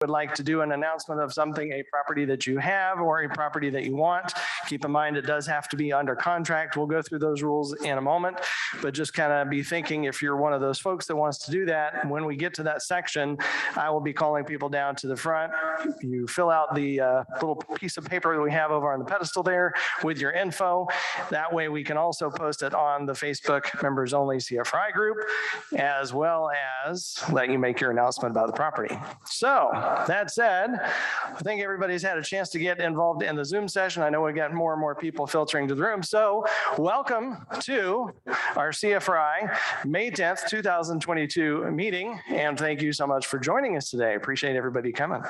would like to do an announcement of something, a property that you have or a property that you want, keep in mind it does have to be under contract. We'll go through those rules in a moment, but just kind of be thinking if you're one of those folks that wants to do that, when we get to that section, I will be calling people down to the front. You fill out the little piece of paper that we have over on the pedestal there with your info. That way we can also post it on the Facebook members only CFRI group, as well as let you make your announcement about the property. So that said, I think everybody's had a chance to get involved in the Zoom session. I know we got more and more people filtering to the room. So welcome to our CFRI May 10th, 2022 meeting. And thank you so much for joining us today. Appreciate everybody coming.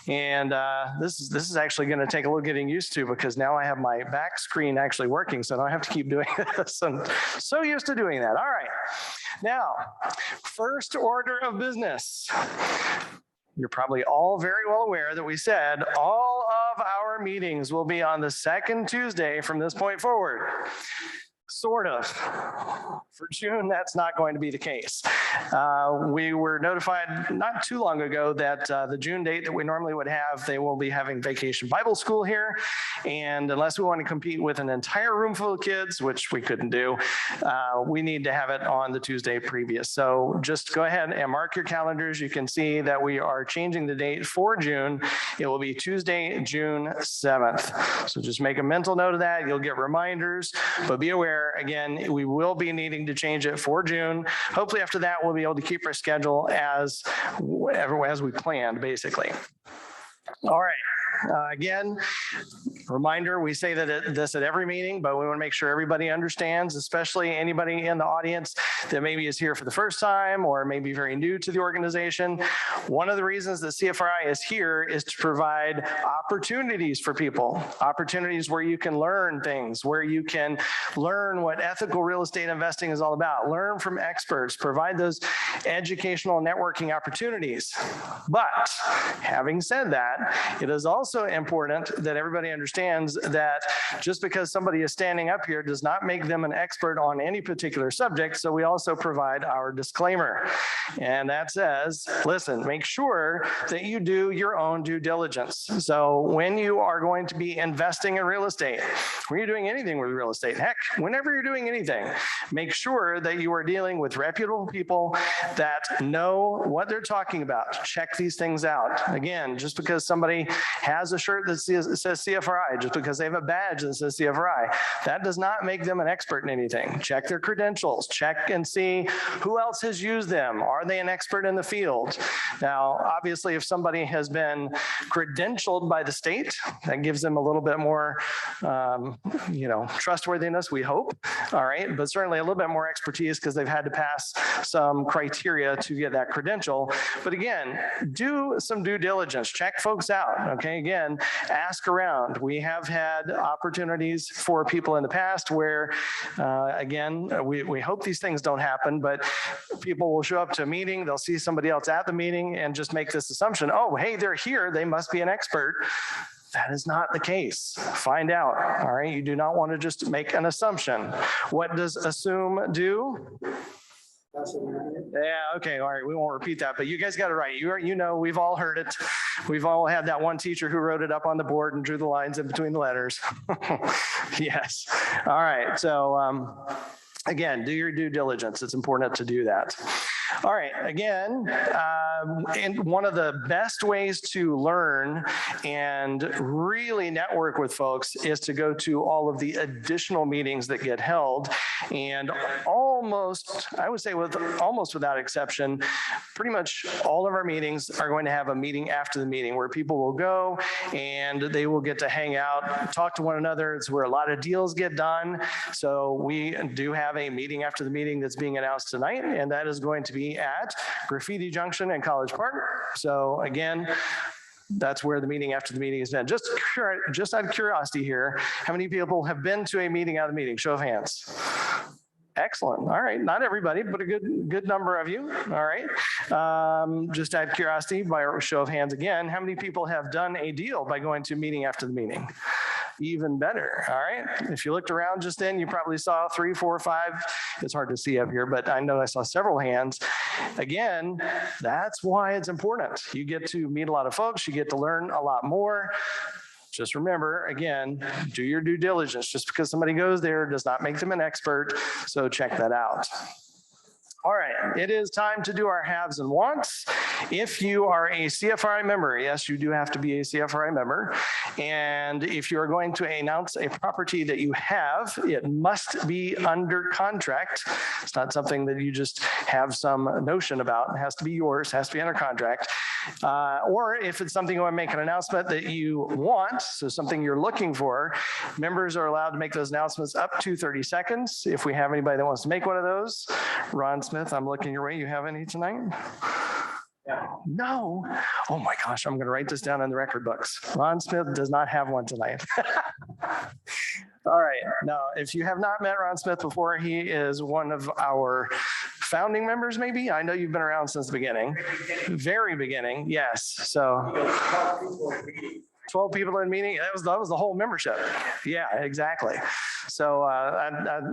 And this is actually going to take a little getting used to because now I have my back screen actually working, so I don't have to keep doing this. I'm so used to doing that. All right. Now, first order of business. You're probably all very well aware that we said all of our meetings will be on the second Tuesday from this point forward. Sort of. For June, that's not going to be the case. We were notified not too long ago that the June date that we normally would have, they will be having Vacation Bible School here. And unless we want to compete with an entire room full of kids, which we couldn't do, we need to have it on the Tuesday previous. So just go ahead and mark your calendars. You can see that we are changing the date for June. It will be Tuesday, June 7th. So just make a mental note of that. You'll get reminders, but be aware, again, we will be needing to change it for June. Hopefully after that, we'll be able to keep our schedule as we planned, basically. All right. Again, reminder, we say this at every meeting, but we want to make sure everybody understands, especially anybody in the audience that maybe is here for the first time or maybe very new to the organization. One of the reasons that CFRI is here is to provide opportunities for people, opportunities where you can learn things, where you can learn what ethical real estate investing is all about, learn from experts, provide those educational networking opportunities. But having said that, it is also important that everybody understands that just because somebody is standing up here does not make them an expert on any particular subject. So we also provide our disclaimer. And that says, listen, make sure that you do your own due diligence. So when you are going to be investing in real estate, when you're doing anything with real estate, heck, whenever you're doing anything, make sure that you are dealing with reputable people that know what they're talking about. Check these things out. Again, just because somebody has a shirt that says CFRI, just because they have a badge that says CFRI, that does not make them an expert in anything. Check their credentials, check and see who else has used them. Are they an expert in the field? Now, obviously, if somebody has been credentialed by the state, that gives them a little bit more, trustworthiness, we hope. All right, but certainly a little bit more expertise because they've had to pass some criteria to get that credential. But again, do some due diligence, check folks out. Okay, again, ask around. We have had opportunities for people in the past where, again, we hope these things don't happen, but people will show up to a meeting, they'll see somebody else at the meeting and just make this assumption, oh, hey, they're here, they must be an expert. That is not the case. Find out, all right? You do not want to just make an assumption. What does assume do? Yeah, okay, all right, we won't repeat that, but you guys got it right. You know, we've all heard it. We've all had that one teacher who wrote it up on the board and drew the lines in between the letters. Yes, all right, so again, do your due diligence. It's important to do that. All right, again, and one of the best ways to learn and really network with folks is to go to all of the additional meetings that get held. And almost, I would say almost without exception, pretty much all of our meetings are going to have a meeting after the meeting where people will go and they will get to hang out, talk to one another. It's where a lot of deals get done. So we do have a meeting after the meeting that's being announced tonight, and that is going to be at Graffiti Junction and College Park. So again, that's where the meeting after the meeting is done. Just out of curiosity here, how many people have been to a meeting out of the meeting? Show of hands. Excellent. All right. Not everybody, but a good number of you. All right. Just out of curiosity, by a show of hands again, how many people have done a deal by going to a meeting after the meeting? Even better. All right. If you looked around just then, you probably saw 3, 4, 5. It's hard to see up here, but I know I saw several hands. Again, that's why it's important. You get to meet a lot of folks. You get to learn a lot more. Just remember, again, do your due diligence. Just because somebody goes there does not make them an expert. So check that out. All right, it is time to do our haves and wants. If you are a CFRI member, yes, you do have to be a CFRI member. And if you are going to announce a property that you have, it must be under contract. It's not something that you just have some notion about. It has to be yours, has to be under contract. Or if it's something you want to make an announcement that you want, so something you're looking for, members are allowed to make those announcements up to 30 seconds. If we have anybody that wants to make one of those, Ron Smith, I'm looking your way. You have any tonight? No. Oh my gosh, I'm going to write this down in the record books. Ron Smith does not have one tonight. All right. Now, if you have not met Ron Smith before, he is one of our founding members, maybe. I know you've been around since the beginning. Very beginning, yes. So 12 people in meeting. That was the whole membership. Yeah, exactly. So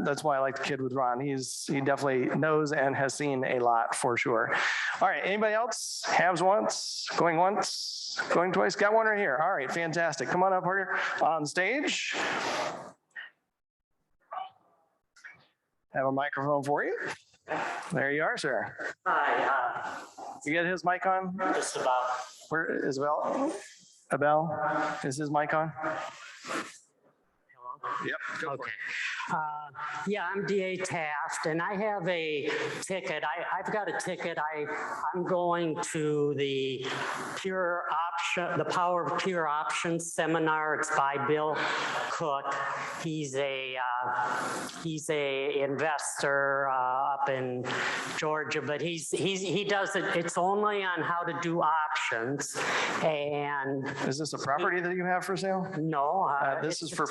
that's why I like the kid with Ron. He definitely knows and has seen a lot for sure. All right. Anybody else? Haves once, going twice. Got one right here. All right. Fantastic. Come on up here on stage. Have a microphone for you. There you are, sir. Hi. You get his mic on? Just about. Where is Abel? Abel, is his mic on? Yep. Okay. Yeah, I'm DA Taft, and I have a ticket. I've got a ticket. I'm going to the the Power of Pure Options seminar. It's by Bill Cook. He's a investor up in Georgia, but he does it. It's only on how to do options. And is this a property that you have for sale? No, this is for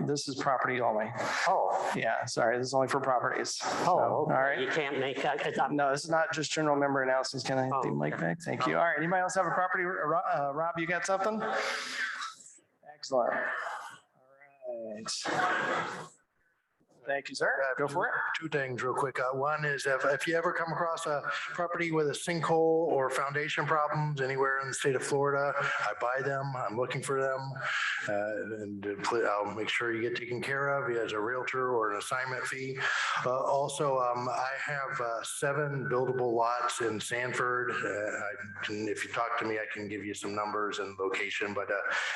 this is property only. Oh, yeah. Sorry, this is only for properties. Oh, so, okay. All right. You can't make that. No, this is not just general member announcements. Can I have the mic back? Thank you. All right. Anybody else have a property? Rob, you got something? Excellent. All right. Thank you, sir. Go for it. Two things real quick. One is if you ever come across a property with a sinkhole or foundation problems anywhere in the state of Florida, I buy them. I'm looking for them. And I'll make sure you get taken care of as a realtor or an assignment fee. Also, I have 7 buildable lots in Sanford. If you talk to me, I can give you some numbers and location, but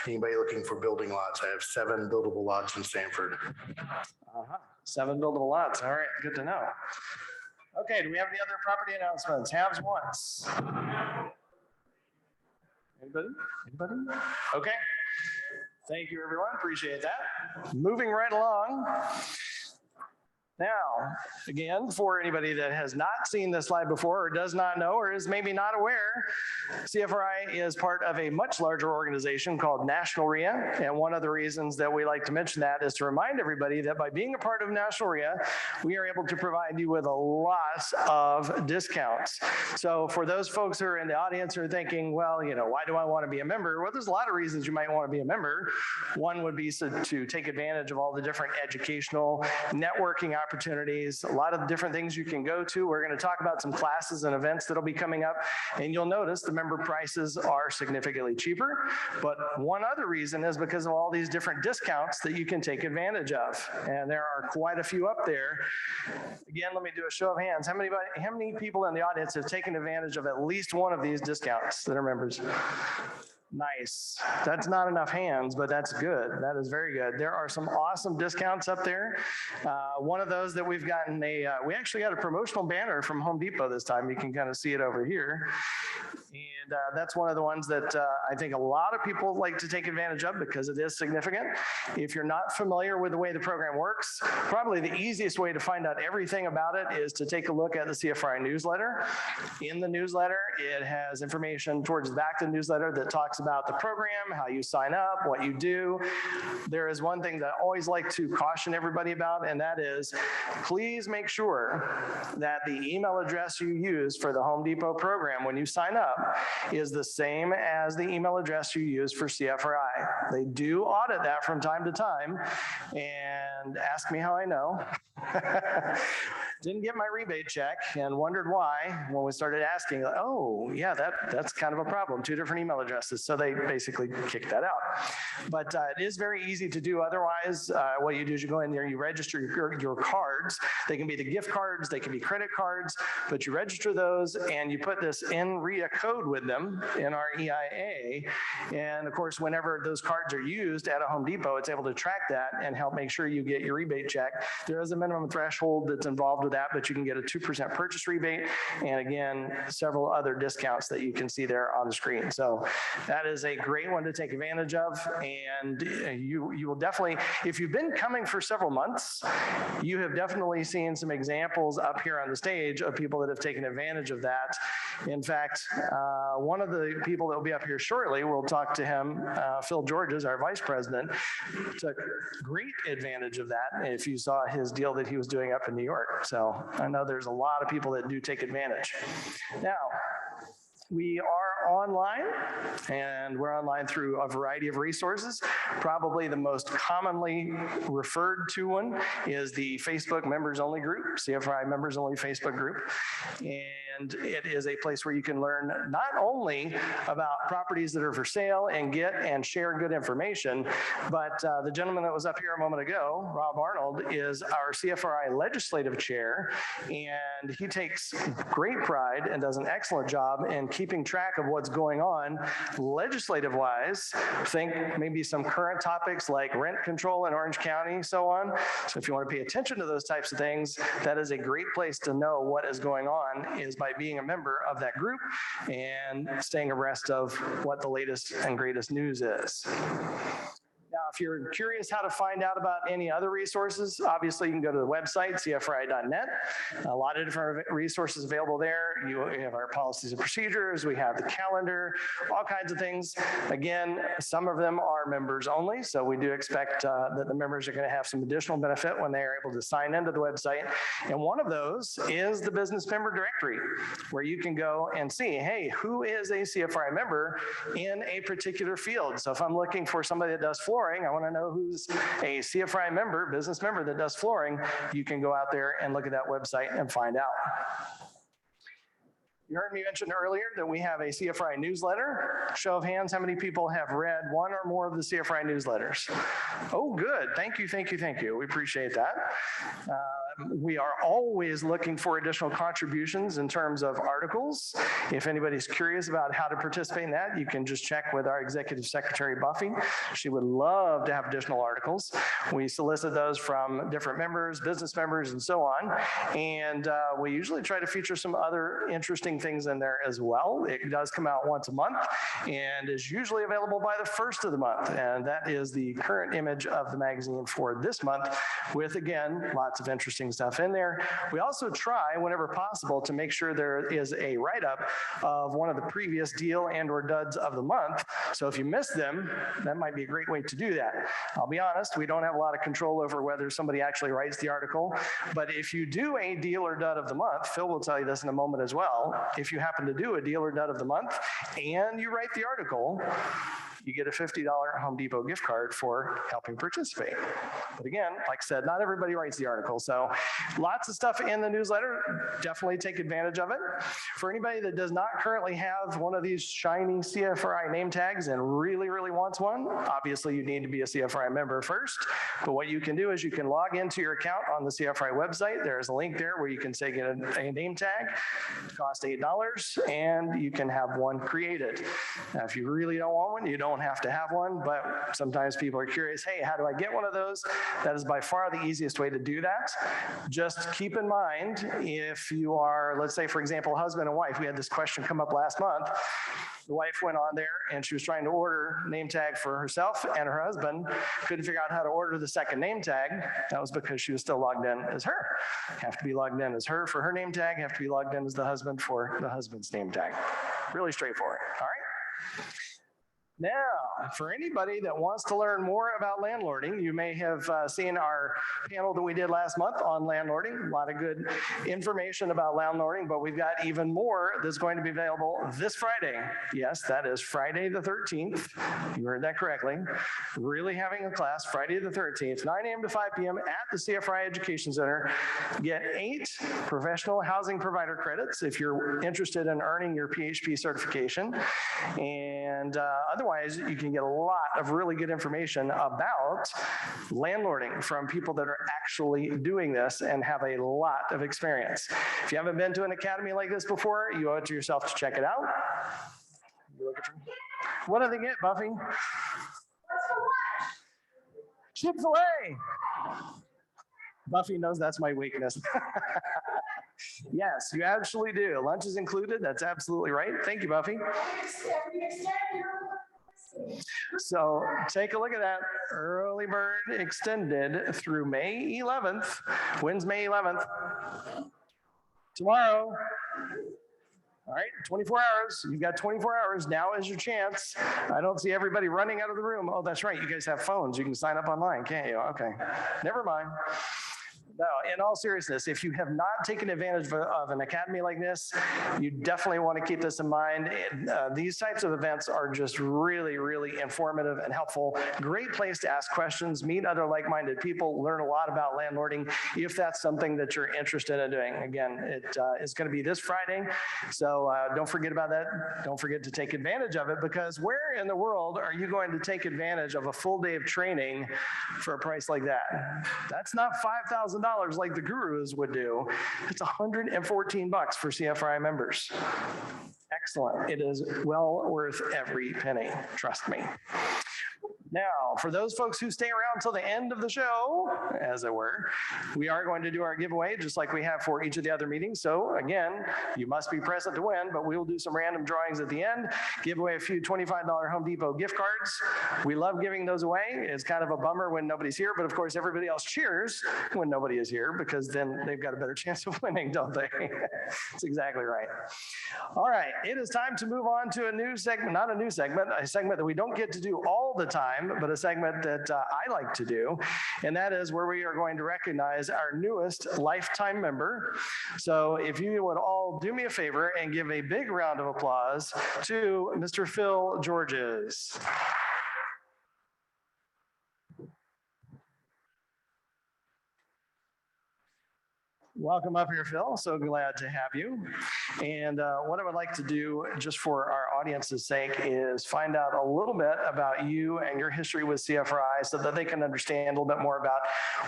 anybody looking for building lots, I have 7 buildable lots in Sanford. Uh-huh. 7 buildable lots. All right, good to know. Okay, do we have any other property announcements? Haves once. Anybody? Okay. Thank you, everyone. Appreciate that. Moving right along. Now, again, for anybody that has not seen this slide before or does not know or is maybe not aware, CFRI is part of a much larger organization called National RIA. And one of the reasons that we like to mention that is to remind everybody that by being a part of National RIA, we are able to provide you with a lot of discounts. So for those folks who are in the audience who are thinking, well, why do I want to be a member? Well, there's a lot of reasons you might want to be a member. One would be to take advantage of all the different educational networking opportunities, a lot of different things you can go to. We're going to talk about some classes and events that'll be coming up, and you'll notice the member prices are significantly cheaper. But one other reason is because of all these different discounts that you can take advantage of, and there are quite a few up there. Again, let me do a show of hands. How many people in the audience have taken advantage of at least one of these discounts that are members? Nice. That's not enough hands, but that's good. That is very good. There are some awesome discounts up there. One of those that we've gotten we actually got a promotional banner from Home Depot this time. You can kind of see it over here. And that's one of the ones that I think a lot of people like to take advantage of because it is significant. If you're not familiar with the way the program works, probably the easiest way to find out everything about it is to take a look at the CFRI newsletter. In the newsletter, it has information towards the back of the newsletter that talks about the program, how you sign up, what you do. There is one thing that I always like to caution everybody about, and that is please make sure that the email address you use for the Home Depot program when you sign up is the same as the email address you use for CFRI. They do audit that from time to time, and ask me how I know. Didn't get my rebate check and wondered why when we started asking, like, oh, yeah, that's kind of a problem, 2 different email addresses. So they basically kicked that out. But it is very easy to do otherwise. What you do is you go in there, you register your cards. They can be the gift cards, they can be credit cards, but you register those and you put this NREA code with them, NREIA. And of course, whenever those cards are used at a Home Depot, it's able to track that and help make sure you get your rebate check. There is a minimum threshold that's involved with that, but you can get a 2% purchase rebate. And again, several other discounts that you can see there on the screen. So that is a great one to take advantage of. And you will definitely, if you've been coming for several months, you have definitely seen some examples up here on the stage of people that have taken advantage of that. In fact, one of the people that will be up here shortly, we'll talk to him, Phil Georges, our vice president, took great advantage of that if you saw his deal that he was doing up in New York. So I know there's a lot of people that do take advantage. Now, we are online, and we're online through a variety of resources. Probably the most commonly referred to one is the Facebook members only group, CFRI members only Facebook group. And it is a place where you can learn not only about properties that are for sale and get and share good information, but the gentleman that was up here a moment ago, Rob Arnold, is our CFRI legislative chair, and he takes great pride and does an excellent job in keeping track of what's going on legislative wise. Think maybe some current topics like rent control in Orange County, so on. So if you want to pay attention to those types of things, that is a great place to know what is going on, is by being a member of that group and staying abreast of what the latest and greatest news is. Now, if you're curious how to find out about any other resources, obviously you can go to the website, CFRI.net. A lot of different resources available there. You have our policies and procedures, we have the calendar, all kinds of things. Again, some of them are members only, so we do expect that the members are going to have some additional benefit when they are able to sign into the website. And one of those is the business member directory, where you can go and see, hey, who is a CFRI member in a particular field? So if I'm looking for somebody that does flooring, I want to know who's a CFRI member, business member that does flooring. You can go out there and look at that website and find out. You heard me mention earlier that we have a CFRI newsletter. Show of hands, how many people have read one or more of the CFRI newsletters? Oh, good. Thank you, thank you, thank you. We appreciate that. We are always looking for additional contributions in terms of articles. If anybody's curious about how to participate in that, you can just check with our Executive Secretary, Buffy. She would love to have additional articles. We solicit those from different members, business members, and so on. And we usually try to feature some other interesting things in there as well. It does come out once a month and is usually available by the 1st of the month. And that is the current image of the magazine for this month, with, again, lots of interesting stuff in there. We also try, whenever possible, to make sure there is a write-up of one of the previous deal and or duds of the month. So if you miss them, that might be a great way to do that. I'll be honest, we don't have a lot of control over whether somebody actually writes the article, but if you do a deal or dud of the month, Phil will tell you this in a moment as well, if you happen to do a deal or dud of the month and you write the article, you get a $50 Home Depot gift card for helping participate. But again, like I said, not everybody writes the article. So lots of stuff in the newsletter. Definitely take advantage of it. For anybody that does not currently have one of these shiny CFRI name tags and really, really wants one, obviously you need to be a CFRI member first. But what you can do is you can log into your account on the CFRI website. There's a link there where you can say get a name tag. It costs $8 and you can have one created. Now, if you really don't want one, you don't have to have one, but sometimes people are curious, hey, how do I get one of those? That is by far the easiest way to do that. Just keep in mind, if you are, let's say, for example, husband and wife, we had this question come up last month. The wife went on there and she was trying to order name tag for herself and her husband, couldn't figure out how to order the second name tag. That was because she was still logged in as her. Have to be logged in as her for her name tag, have to be logged in as the husband for the husband's name tag. Really straightforward, all right? Now, for anybody that wants to learn more about landlording, you may have seen our panel that we did last month on landlording. A lot of good information about landlording, but we've got even more that's going to be available this Friday. Yes, that is Friday the 13th. You heard that correctly. Really having a class Friday the 13th, 9 a.m. to 5 p.m. at the CFRI Education Center. Get 8 professional housing provider credits if you're interested in earning your PHP certification. And otherwise, you can get a lot of really good information about landlording from people that are actually doing this and have a lot of experience. If you haven't been to an academy like this before, you owe it to yourself to check it out. What do they get, Buffy? Chick-fil-A. Buffy knows that's my weakness. Yes, you absolutely do. Lunch is included. That's absolutely right. Thank you, Buffy. So take a look at that. Early bird extended through May 11th. When's May 11th? Tomorrow. All right, 24 hours. You've got 24 hours. Now is your chance. I don't see everybody running out of the room. Oh, that's right. You guys have phones. You can sign up online, can't you? Okay, never mind. No, in all seriousness, if you have not taken advantage of an academy like this, you definitely want to keep this in mind. These types of events are just really, really informative and helpful. Great place to ask questions, meet other like-minded people, learn a lot about landlording if that's something that you're interested in doing. Again, it is going to be this Friday, so don't forget about that. Don't forget to take advantage of it, because where in the world are you going to take advantage of a full day of training for a price like that? That's not $5,000 like the gurus would do. It's $114 for CFRI members. Excellent. It is well worth every penny. Trust me. Now, for those folks who stay around till the end of the show, as it were, we are going to do our giveaway just like we have for each of the other meetings. So again, you must be present to win, but we will do some random drawings at the end, give away a few $25 Home Depot gift cards. We love giving those away. It's kind of a bummer when nobody's here, but of course everybody else cheers when nobody is here, because then they've got a better chance of winning, don't they? That's exactly right. All right, it is time to move on to a new segment, not a new segment, a segment that we don't get to do all the time, but a segment that I like to do, and that is where we are going to recognize our newest lifetime member. So if you would all do me a favor and give a big round of applause to Mr. Phil Georges. Welcome up here, Phil. So glad to have you. And what I would like to do, just for our audience's sake, is find out a little bit about you and your history with CFRI so that they can understand a little bit more about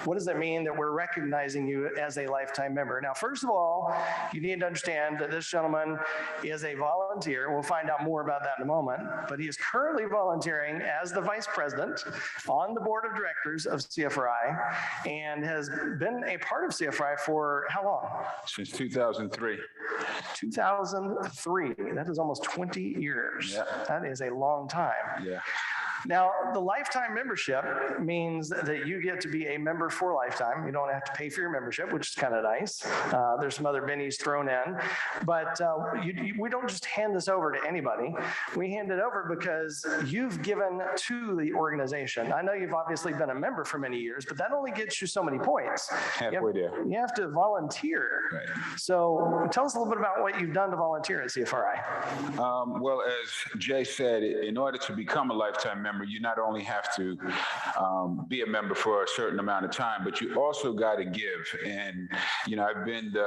what does it mean that we're recognizing you as a lifetime member. Now, first of all, you need to understand that this gentleman is a volunteer. We'll find out more about that in a moment, but he is currently volunteering as the vice president on the board of directors of CFRI and has been a part of CFRI for how long? Since 2003. 2003. That is almost 20 years. Yeah. That is a long time. Yeah. Now, the lifetime membership means that you get to be a member for lifetime. You don't have to pay for your membership, which is kind of nice. There's some other bennies thrown in, but we don't just hand this over to anybody. We hand it over because you've given to the organization. I know you've obviously been a member for many years, but that only gets you so many points. Halfway there. You have to volunteer. Right. So tell us a little bit about what you've done to volunteer at CFRI. Well, as Jay said, in order to become a lifetime member, you not only have to be a member for a certain amount of time, but you also got to give. And, you know, I've been the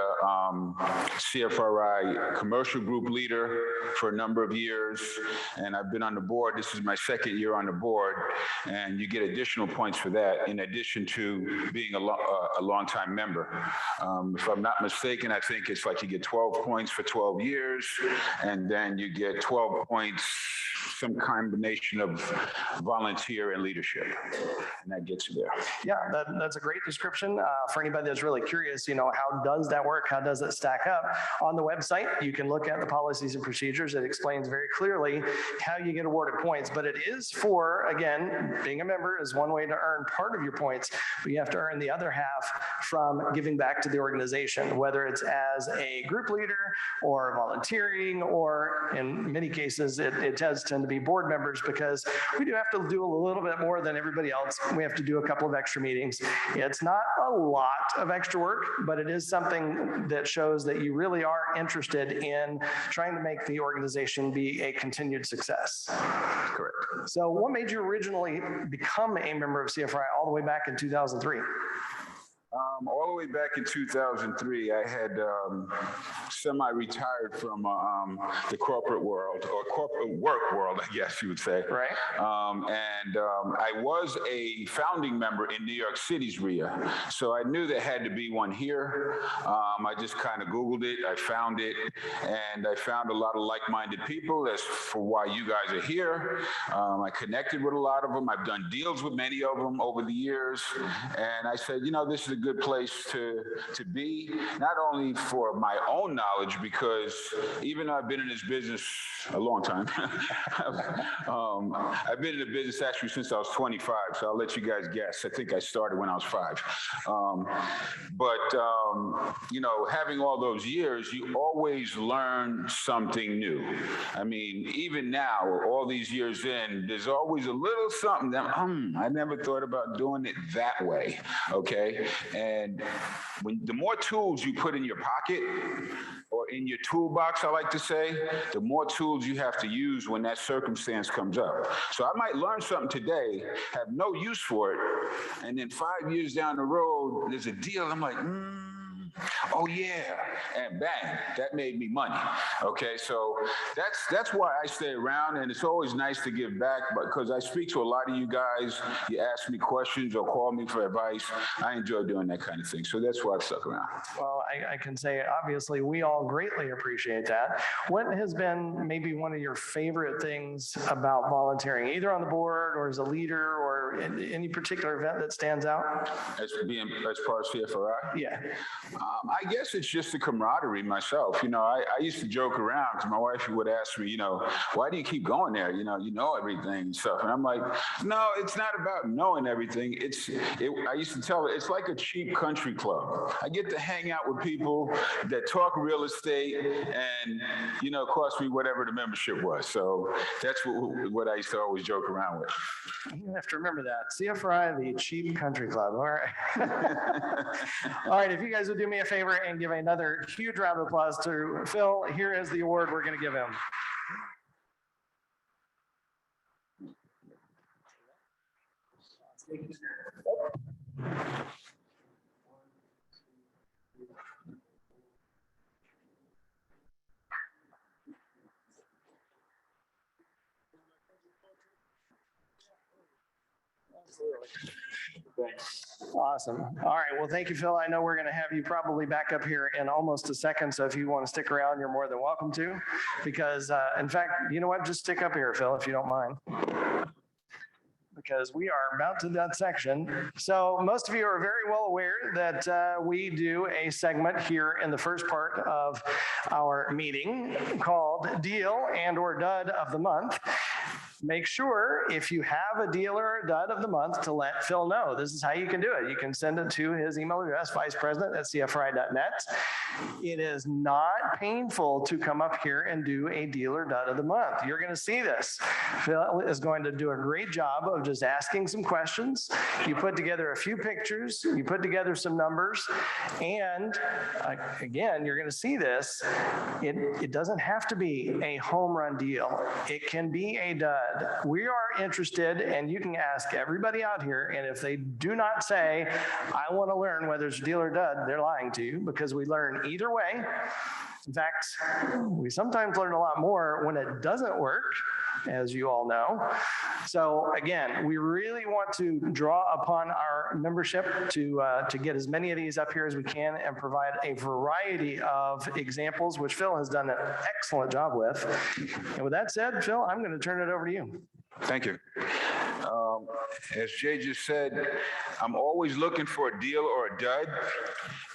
CFRI commercial group leader for a number of years, and I've been on the board. This is my second year on the board, and you get additional points for that in addition to being a longtime member. If I'm not mistaken, I think it's like you get 12 points for 12 years, and then you get 12 points, some combination of volunteer and leadership, and that gets you there. Yeah, that's a great description. For anybody that's really curious, you know, how does that work? How does it stack up? On the website, you can look at the policies and procedures. It explains very clearly how you get awarded points, but it is for, again, being a member is one way to earn part of your points, but you have to earn the other half from giving back to the organization, whether it's as a group leader or volunteering, or in many cases, it does tend to be board members, because we do have to do a little bit more than everybody else. We have to do a couple of extra meetings. It's not a lot of extra work, but it is something that shows that you really are interested in trying to make the organization be a continued success. Correct. So what made you originally become a member of CFRI all the way back in 2003? All the way back in 2003, I had semi-retired from the corporate world, or corporate work world, I guess you would say. Right. I was a founding member in New York City's RIA, so I knew there had to be one here. I just kind of Googled it, I found it, and I found a lot of like-minded people. That's for why you guys are here. I connected with a lot of them. I've done deals with many of them over the years, and I said, you know, this is a good place to be, not only for my own knowledge, because even though I've been in this business a long time, I've been in the business actually since I was 25, so I'll let you guys guess. I think I started when I was 5. You know, having all those years, you always learn something new. I mean, even now, all these years in, there's always a little something that, I never thought about doing it that way, okay? And the more tools you put in your pocket, or in your toolbox, I like to say, the more tools you have to use when that circumstance comes up. So I might learn something today, have no use for it, and then 5 years down the road, there's a deal, I'm like, oh yeah, and bang, that made me money. Okay, so that's why I stay around, and it's always nice to give back, because I speak to a lot of you guys. You ask me questions or call me for advice. I enjoy doing that kind of thing, so that's why I've stuck around. Well, I can say, obviously, we all greatly appreciate that. What has been maybe one of your favorite things about volunteering, either on the board or as a leader, or in any particular event that stands out? As part of CFRI? Yeah. I guess it's just the camaraderie myself. You know, I used to joke around, because my wife would ask me, you know, why do you keep going there? You know everything and stuff. And I'm like, no, it's not about knowing everything. I used to tell her, it's like a cheap country club. I get to hang out with people that talk real estate, and, you know, cost me whatever the membership was. So that's what I used to always joke around with. You have to remember that. CFRI, the cheap country club. All right. All right. If you guys would do me a favor and give another huge round of applause to Phil, here is the award we're going to give him. Awesome. All right. Well, thank you, Phil. I know we're going to have you probably back up here in almost a second. So if you want to stick around, you're more than welcome to, because in fact, you know what? Just stick up here, Phil, if you don't mind, because we are about to that section. So most of you are very well aware that we do a segment here in the first part of our meeting called Deal and/or Dud of the Month. Make sure if you have a deal or a dud of the month to let Phil know. This is how you can do it. You can send it to his email address, vicepresident@cfri.net. It is not painful to come up here and do a deal or dud of the month. You're going to see this. Phil is going to do a great job of just asking some questions. You put together a few pictures, you put together some numbers, and again, you're going to see this. It doesn't have to be a home run deal. It can be a dud. We are interested, and you can ask everybody out here, and if they do not say, I want to learn whether it's deal or dud, they're lying to you, because we learn either way. In fact, we sometimes learn a lot more when it doesn't work, as you all know. So again, we really want to draw upon our membership to get as many of these up here as we can and provide a variety of examples, which Phil has done an excellent job with. And with that said, Phil, I'm going to turn it over to you. Thank you. As Jay just said, I'm always looking for a deal or a dud.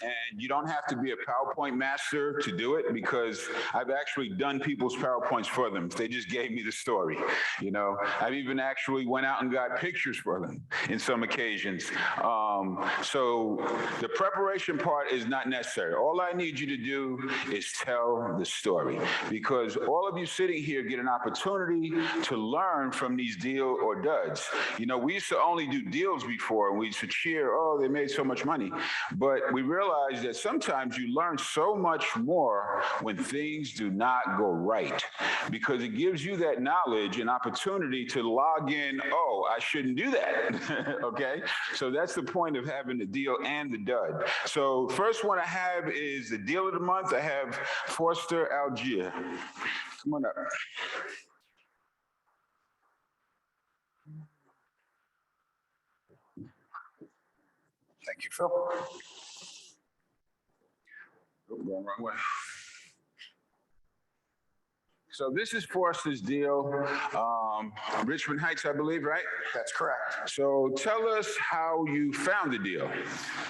And you don't have to be a PowerPoint master to do it, because I've actually done people's PowerPoints for them. They just gave me the story. You know, I've even actually went out and got pictures for them in some occasions. So the preparation part is not necessary. All I need you to do is tell the story, because all of you sitting here get an opportunity to learn from these deal or duds. You know, we used to only do deals before, and we used to cheer, oh, they made so much money. But we realized that sometimes you learn so much more when things do not go right, because it gives you that knowledge and opportunity to log in, oh, I shouldn't do that, okay? So that's the point of having the deal and the dud. So first one I have is the deal of the month. I have Foster Algier. Come on up. Thank you, Phil. Oh, going wrong way. So this is Foster's deal, Richmond Heights, I believe, right? That's correct. So tell us how you found the deal.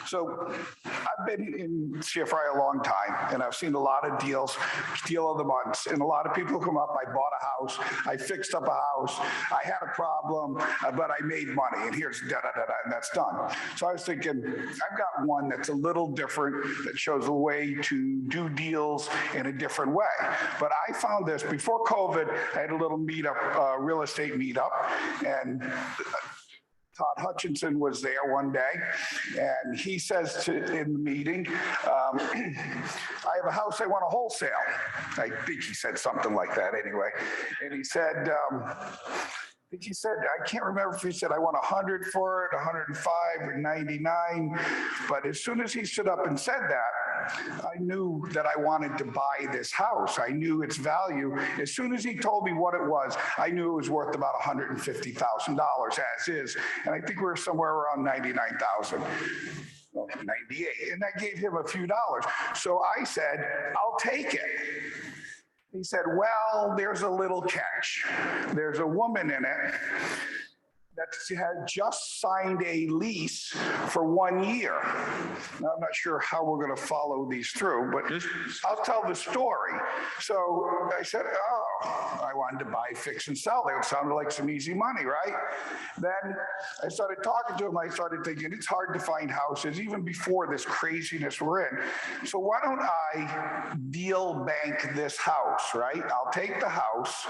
So I've been in CFRI a long time, and I've seen a lot of deals, deal of the months, and a lot of people come up, I bought a house, I fixed up a house, I had a problem, but I made money, and here's da-da-da-da, and that's done. So I was thinking, I've got one that's a little different, that shows a way to do deals in a different way. But I found this, before COVID, I had a little meetup, real estate meetup, and Todd Hutchinson was there one day, and he says in the meeting, I have a house I want to wholesale. I think he said something like that anyway. And he said, I can't remember if he said, I want 100 for it, 105 or 99. But as soon as he stood up and said that, I knew that I wanted to buy this house. I knew its value. As soon as he told me what it was, I knew it was worth about $150,000 as is. And I think we were somewhere around 99,000. 98. And I gave him a few dollars. So I said, I'll take it. He said, well, there's a little catch. There's a woman in it that had just signed a lease for 1 year. Now, I'm not sure how we're going to follow these through, but I'll tell the story. So I said, oh, I wanted to buy, fix, and sell. That sounded like some easy money, right? Then I started talking to him. I started thinking, it's hard to find houses, even before this craziness we're in. So why don't I deal bank this house, right? I'll take the house.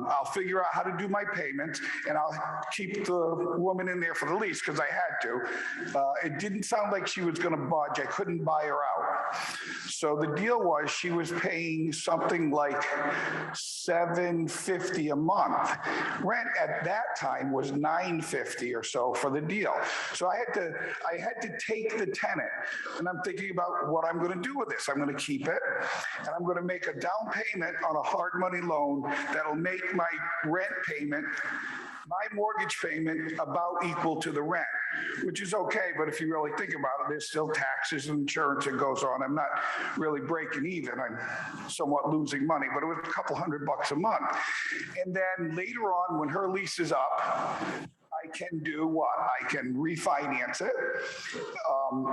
I'll figure out how to do my payments, and I'll keep the woman in there for the lease because I had to. It didn't sound like she was going to budge. I couldn't buy her out. So the deal was she was paying something like $750 a month. Rent at that time was $950 or so for the deal. So I had to take the tenant, and I'm thinking about what I'm going to do with this. I'm going to keep it, and I'm going to make a down payment on a hard money loan that'll make my rent payment, my mortgage payment, about equal to the rent, which is okay. But if you really think about it, there's still taxes and insurance that goes on. I'm not really breaking even. I'm somewhat losing money, but it was a couple $100 a month. And then later on, when her lease is up, I can do what? I can refinance it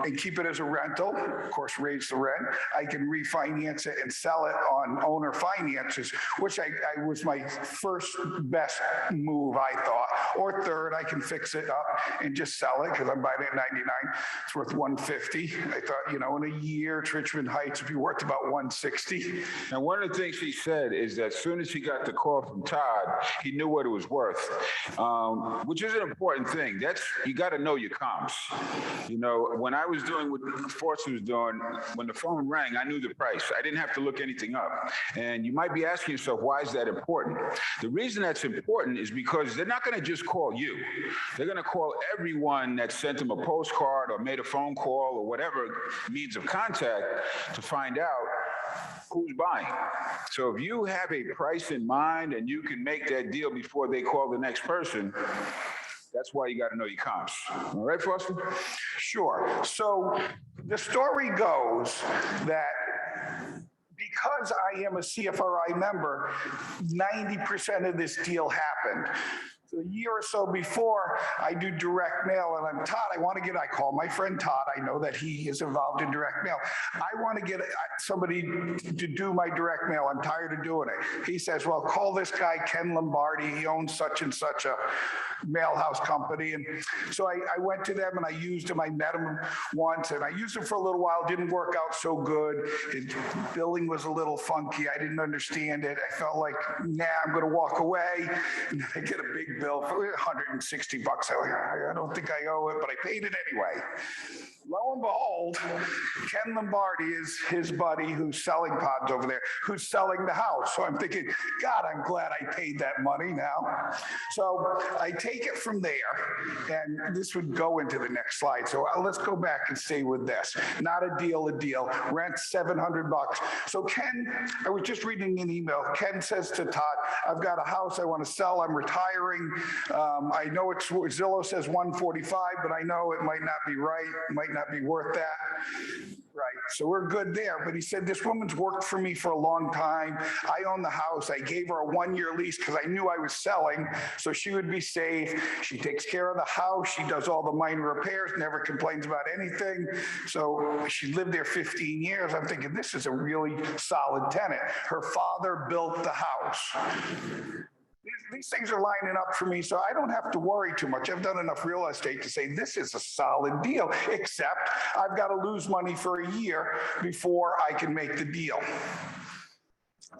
and keep it as a rental, of course, raise the rent. I can refinance it and sell it on owner finances, which I was my first best move, I thought. Or third, I can fix it up and just sell it because I'm buying it at 99. It's worth 150. I thought, in a year, it's Richmond Heights would be worth about 160. Now, one of the things he said is that as soon as he got the call from Todd, he knew what it was worth, which is an important thing. You got to know your comps. When I was doing what Foster was doing, when the phone rang, I knew the price. I didn't have to look anything up. And you might be asking yourself, why is that important? The reason that's important is because they're not going to just call you. They're going to call everyone that sent them a postcard or made a phone call or whatever means of contact to find out who's buying. So if you have a price in mind and you can make that deal before they call the next person, that's why you got to know your comps. All right, Foster? Sure. So the story goes that because I am a CFRI member, 90% of this deal happened. a year or so before, I do direct mail, and I'm Todd, I call my friend Todd, I know that he is involved in direct mail. I want to get somebody to do my direct mail. I'm tired of doing it. He says, well, call this guy, Ken Lombardi. He owns such and such a mail house company. And so I went to them and I used him. I met him once and I used him for a little while. Didn't work out so good. His billing was a little funky. I didn't understand it. I felt like, nah, I'm going to walk away. And I get a big bill for $160. I don't think I owe it, but I paid it anyway. Lo and behold, Ken Lombardi is his buddy who's selling pods over there, who's selling the house. So I'm thinking, God, I'm glad I paid that money now. So I take it from there, and this would go into the next slide. So let's go back and stay with this. Not a deal, rent $700. So Ken, I was just reading an email. Ken says to Todd, I've got a house I want to sell. I'm retiring. I know it's Zillow says 145, but I know it might not be right. It might not be worth that. Right. So we're good there. But he said, this woman's worked for me for a long time. I own the house. I gave her a 1-year lease because I knew I was selling, so she would be safe. She takes care of the house. She does all the minor repairs, never complains about anything. So she lived there 15 years. I'm thinking, this is a really solid tenant. Her father built the house. These things are lining up for me, so I don't have to worry too much. I've done enough real estate to say this is a solid deal, except I've got to lose money for a year before I can make the deal.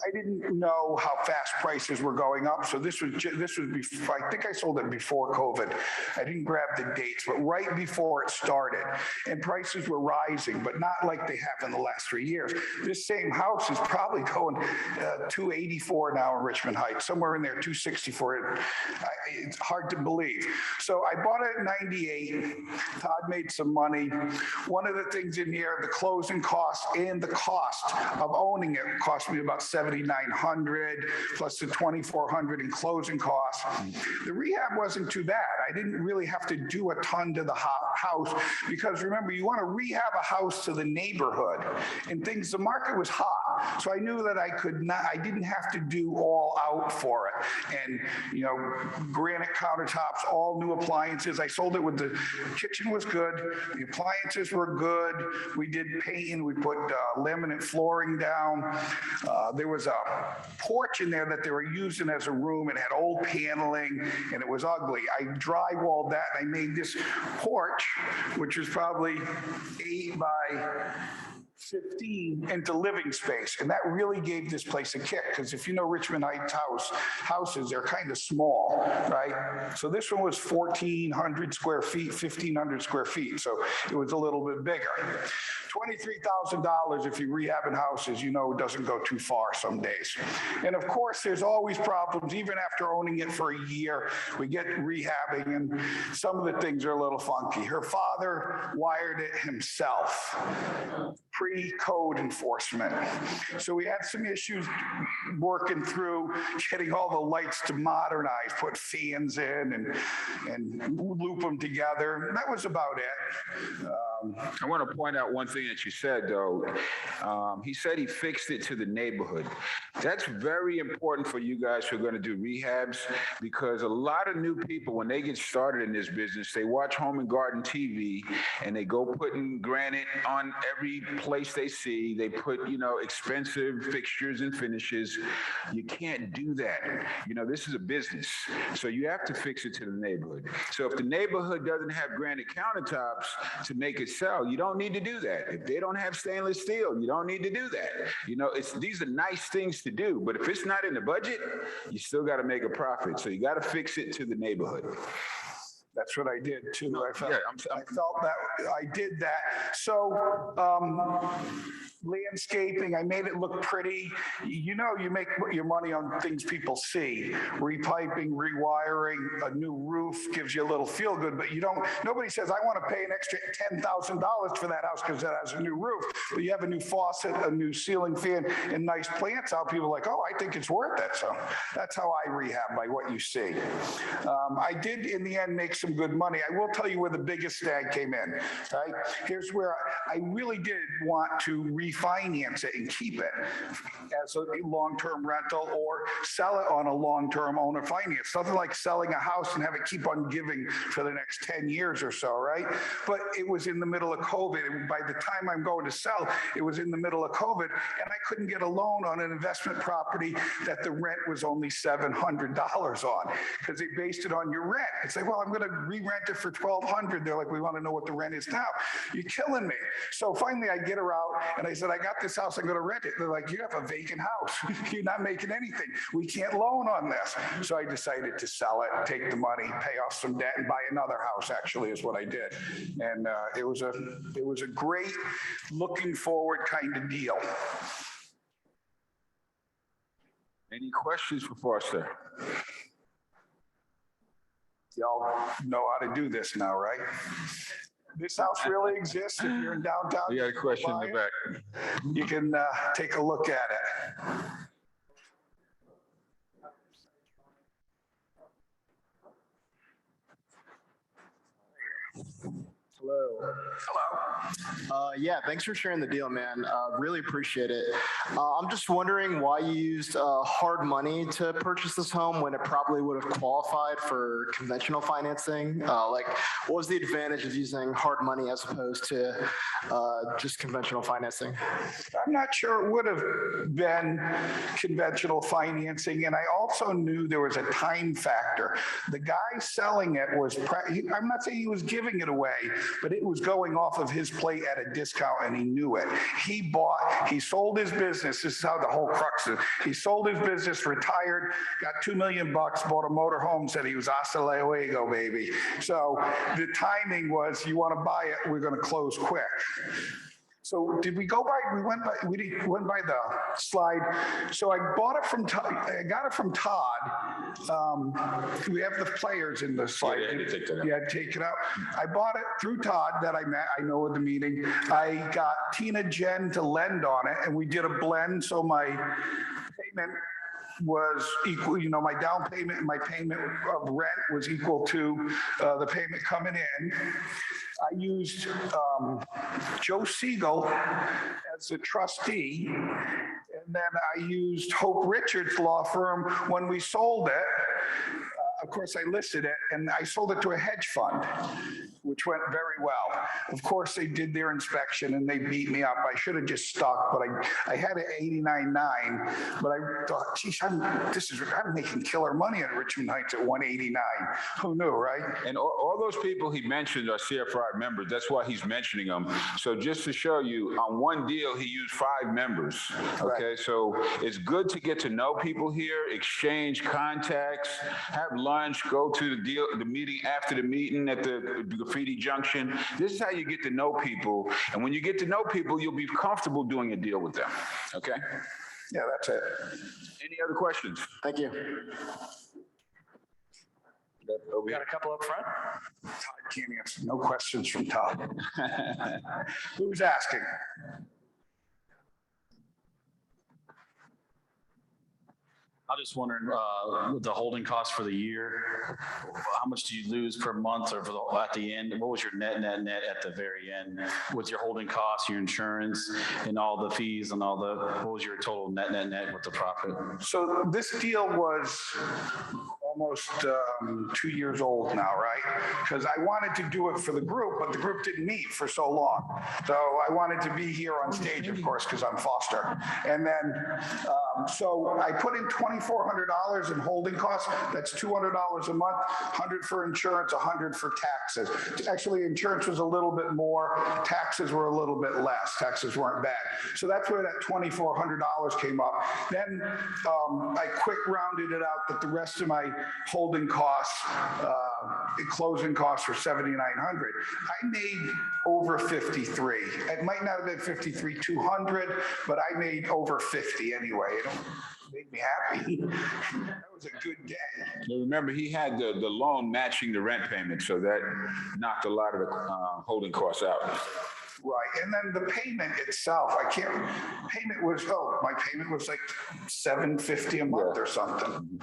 I didn't know how fast prices were going up. So this was before, I think I sold it before COVID. I didn't grab the dates, but right before it started. And prices were rising, but not like they have in the last 3 years. This same house is probably going $284 now in Richmond Heights, somewhere in there, $264. It's hard to believe. So I bought it at 98. Todd made some money. One of the things in here, the closing costs and the cost of owning it cost me about $7,900 plus the $2,400 in closing costs. The rehab wasn't too bad. I didn't really have to do a ton to the house because remember, you want to rehab a house to the neighborhood and things, the market was hot. So I knew that I didn't have to do all out for it. And, you know, granite countertops, all new appliances. I sold it with the kitchen was good. The appliances were good. We did painting. We put laminate flooring down. There was a porch in there that they were using as a room. It had old paneling and it was ugly. I drywalled that and I made this porch, which was probably 8 by 15 into living space. And that really gave this place a kick because if you know Richmond Heights houses, they're kind of small, right? So this one was 1,400 square feet, 1,500 square feet. So it was a little bit bigger. $23,000 if you're rehabbing houses, you know, it doesn't go too far some days. And of course, there's always problems. Even after owning it for a year, we get rehabbing and some of the things are a little funky. Her father wired it himself. Pre-code enforcement. So we had some issues working through getting all the lights to modernize, put fans in and loop them together. That was about it. I want to point out one thing that you said, though. He said he fixed it to the neighborhood. That's very important for you guys who are going to do rehabs because a lot of new people, when they get started in this business, they watch Home and Garden TV and they go putting granite on every place they see. They put, you know, expensive fixtures and finishes. You can't do that. You know, this is a business. So you have to fix it to the neighborhood. So if the neighborhood doesn't have granite countertops to make it sell, you don't need to do that. If they don't have stainless steel, you don't need to do that. You know, these are nice things to do, but if it's not in the budget, you still got to make a profit. So you got to fix it to the neighborhood. That's what I did too. No, I felt that I did that. So landscaping, I made it look pretty. You know, you make your money on things people see. Repiping, rewiring, a new roof gives you a little feel good, but nobody says, I want to pay an extra $10,000 for that house because it has a new roof. But you have a new faucet, a new ceiling fan, and nice plants out. People are like, oh, I think it's worth it. So that's how I rehab, by what you see. I did, in the end, make some good money. I will tell you where the biggest snag came in. Right? Here's where I really did want to refinance it and keep it as a long-term rental or sell it on a long-term owner finance. Nothing like selling a house and have it keep on giving for the next 10 years or so, right? But it was in the middle of COVID. And by the time I'm going to sell, it was in the middle of COVID, and I couldn't get a loan on an investment property that the rent was only $700 on because they based it on your rent. It's like, well, I'm going to re-rent it for $1,200. They're like, we want to know what the rent is now. You're killing me. So finally I get her out and I said, I got this house, I'm going to rent it. They're like, you have a vacant house. You're not making anything. We can't loan on this. So I decided to sell it, take the money, pay off some debt, and buy another house, actually, is what I did. And it was a great looking forward kind of deal. Any questions for Foster? Y'all know how to do this now, right? This house really exists. If you're in downtown, We got a question in the back. you can take a look at it. Hello. Yeah, thanks for sharing the deal, man. Really appreciate it. I'm just wondering why you used hard money to purchase this home when it probably would have qualified for conventional financing. Like, what was the advantage of using hard money as opposed to just conventional financing? I'm not sure it would have been conventional financing. And I also knew there was a time factor. The guy selling it was, I'm not saying he was giving it away, but it was going off of his plate at a discount and he knew it. He sold his business. This is how the whole crux is. He sold his business, retired, got $2 million, bought a motor home, said he was hasta luego, baby. So the timing was, you want to buy it, we're going to close quick. So did we go by, we went by the slide. So I bought it from Todd. I got it from Todd. We have the players in the slide. Yeah, take it out. I bought it through Todd that I met. I know at the meeting. I got Tina Jen to lend on it, and we did a blend. So my payment was equal, my down payment and my payment of rent was equal to the payment coming in. I used Joe Siegel as a trustee, and then I used Hope Richards Law Firm when we sold it. Of course, I listed it, and I sold it to a hedge fund, which went very well. Of course, they did their inspection, and they beat me up. I should have just stuck, but I had it 89.9, but I thought, geez, I'm making killer money at Richmond Heights at 189. Who knew, right? And all those people he mentioned are CFRI members. That's why he's mentioning them. So just to show you, on one deal, he used 5 members. Okay, right. So it's good to get to know people here, exchange contacts, have lunch, go to the meeting after the meeting at the Graffiti Junction. This is how you get to know people. And when you get to know people, you'll be comfortable doing a deal with them. Okay? Yeah, that's it. Any other questions? Thank you. We got a couple up front. Todd can't answer. No questions from Todd. Who's asking? I'm just wondering, the holding cost for the year, how much do you lose per month or at the end? What was your net at the very end with your holding costs, your insurance, and all the fees and what was your total net with the profit? So this deal was almost 2 years old now, right? Because I wanted to do it for the group, but the group didn't meet for so long. So I wanted to be here on stage, of course, because I'm Foster. And then, so I put in $2,400 in holding costs. That's $200 a month, $100 for insurance, $100 for taxes. Actually, insurance was a little bit more. Taxes were a little bit less. Taxes weren't bad. So that's where that $2,400 came up. Then I quick rounded it out that the rest of my holding costs, closing costs were $7,900. I made over 53. It might not have been 53,200, but I made over 50 anyway. It made me happy. That was a good day. Now remember, he had the loan matching the rent payment, so that knocked a lot of the holding costs out. Right, and then the payment itself, my payment was like $750 a month or something.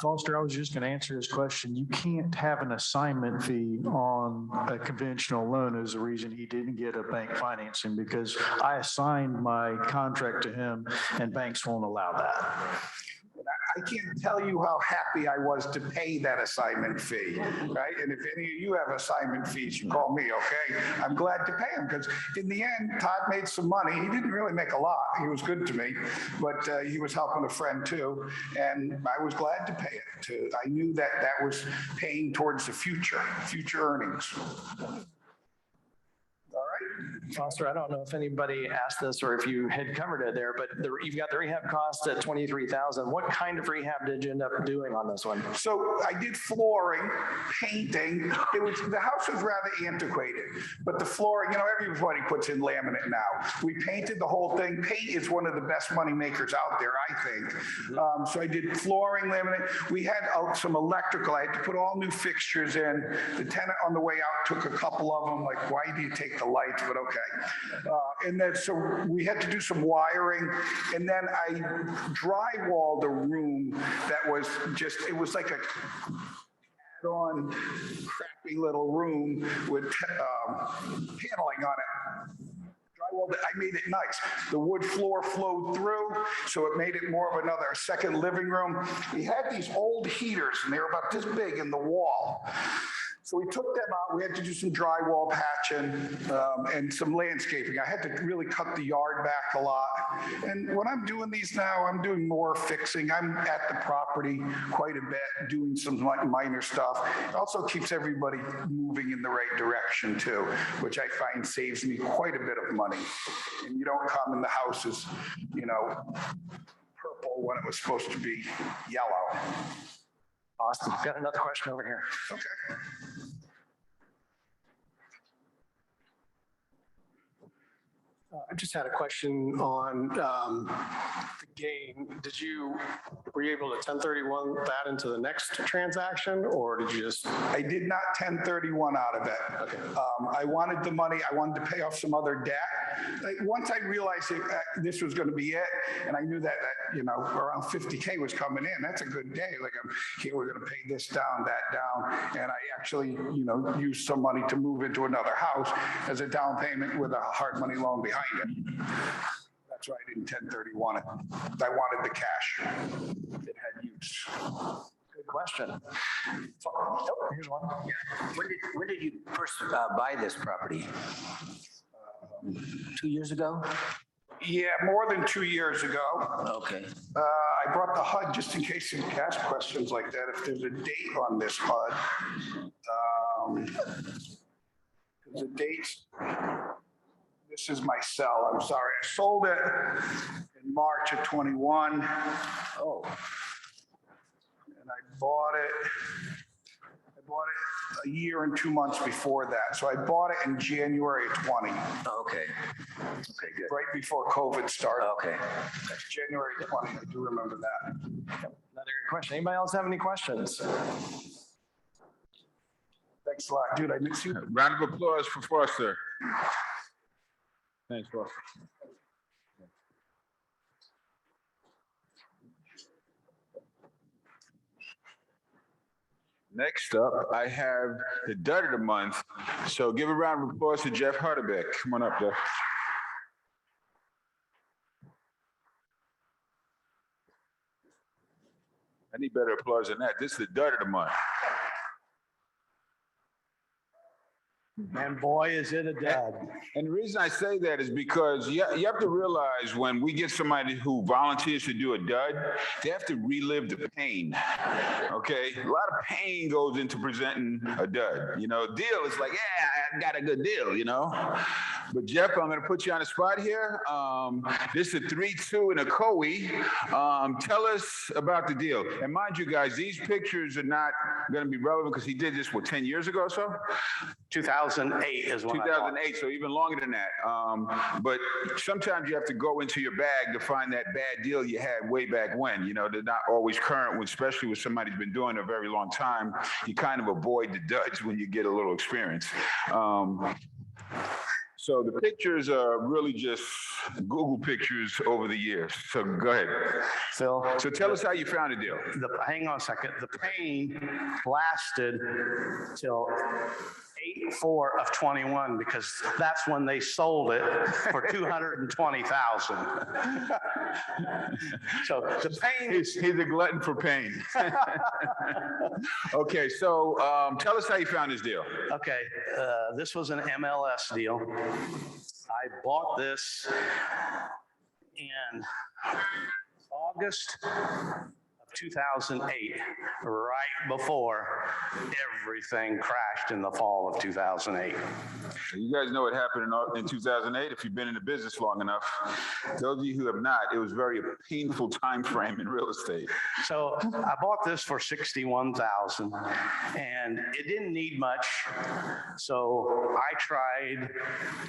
Foster, I was just going to answer his question. You can't have an assignment fee on a conventional loan as the reason he didn't get a bank financing, because I assigned my contract to him and banks won't allow that. I can't tell you how happy I was to pay that assignment fee, right? And if any of you have assignment fees, you call me, okay? I'm glad to pay them because in the end, Todd made some money. He didn't really make a lot. He was good to me, but he was helping a friend too. And I was glad to pay it. I knew that that was paying towards the future earnings. All right. Foster, I don't know if anybody asked this or if you had covered it there, but you've got the rehab cost at $23,000. What kind of rehab did you end up doing on this one? So I did flooring, painting. The house was rather antiquated, but the flooring, everybody puts in laminate now. We painted the whole thing. Paint is one of the best money makers out there, I think. So I did flooring, laminate. We had some electrical. I had to put all new fixtures in. The tenant on the way out took a couple of them, like, why do you take the lights? But okay. And then, so we had to do some wiring, and then I drywalled a room that was it was like a add-on crappy little room with paneling on it. Drywalled it, I made it nice. The wood floor flowed through, so it made it more of a second living room. We had these old heaters, and they were about this big in the wall. So we took them out. We had to do some drywall patching and some landscaping. I had to really cut the yard back a lot. And when I'm doing these now, I'm doing more fixing. I'm at the property quite a bit, doing some minor stuff. It also keeps everybody moving in the right direction too, which I find saves me quite a bit of money. And you don't come in the houses, purple when it was supposed to be yellow. Awesome. Got another question over here. Okay. I just had a question on the gain. Were you able to 1031 that into the next transaction, or did you just? I did not 1031 out of it. Okay. I wanted the money. I wanted to pay off some other debt. Once I realized this was going to be it, and I knew that around 50K was coming in, that's a good day. Like, here, we're going to pay this down, that down. And I actually, used some money to move into another house as a down payment with a hard money loan behind it. That's why I didn't 1031 it. I wanted the cash. It had use. Good question. Oh, here's one. When did you first buy this property? 2 years ago? Yeah, more than 2 years ago. Okay. I brought the HUD just in case you ask questions like that. If there's a date on this HUD, the dates. This is my cell. I'm sorry. I sold it in March of 21. Oh. And I bought it a year and 2 months before that. So I bought it in January of 20. Okay. Okay, good. Right before COVID started. Okay. That's January 20. I do remember that. Another good question. Anybody else have any questions? Thanks a lot, dude. I miss you. Round of applause for Foster. Thanks, Foster. Next up, I have the dud of the month. So give a round of applause to Jeff Hardebeck. Come on up, Jeff. I need better applause than that. This is the dud of the month. And boy, is it a dud. And the reason I say that is because you have to realize when we get somebody who volunteers to do a dud, they have to relive the pain, okay? A lot of pain goes into presenting a dud. Deal is like, yeah, I got a good deal, But Jeff, I'm gonna put you on the spot here. This is a 3-2 in a COE. Tell us about the deal. And mind you guys, these pictures are not gonna be relevant because he did this, 10 years ago or so? 2008 is when 2008, so even longer than that. But sometimes you have to go into your bag to find that bad deal you had way back when. They're not always current, especially when somebody's been doing it a very long time. You kind of avoid the duds when you get a little experience. So So the pictures are really just Google pictures over the years. So go ahead. Phil, So tell us how you found the deal. hang on a second. The pain lasted till 8/4 of 21 because that's when they sold it for 220,000. So the pain. He's a glutton for pain. Okay, so tell us how you found this deal. Okay, this was an MLS deal. I bought this in August of 2008, right before everything crashed in the fall of 2008. You guys know what happened in 2008 if you've been in the business long enough. Those of you who have not, it was very painful time frame in real estate. So I bought this for $61,000 and it didn't need much. So I tried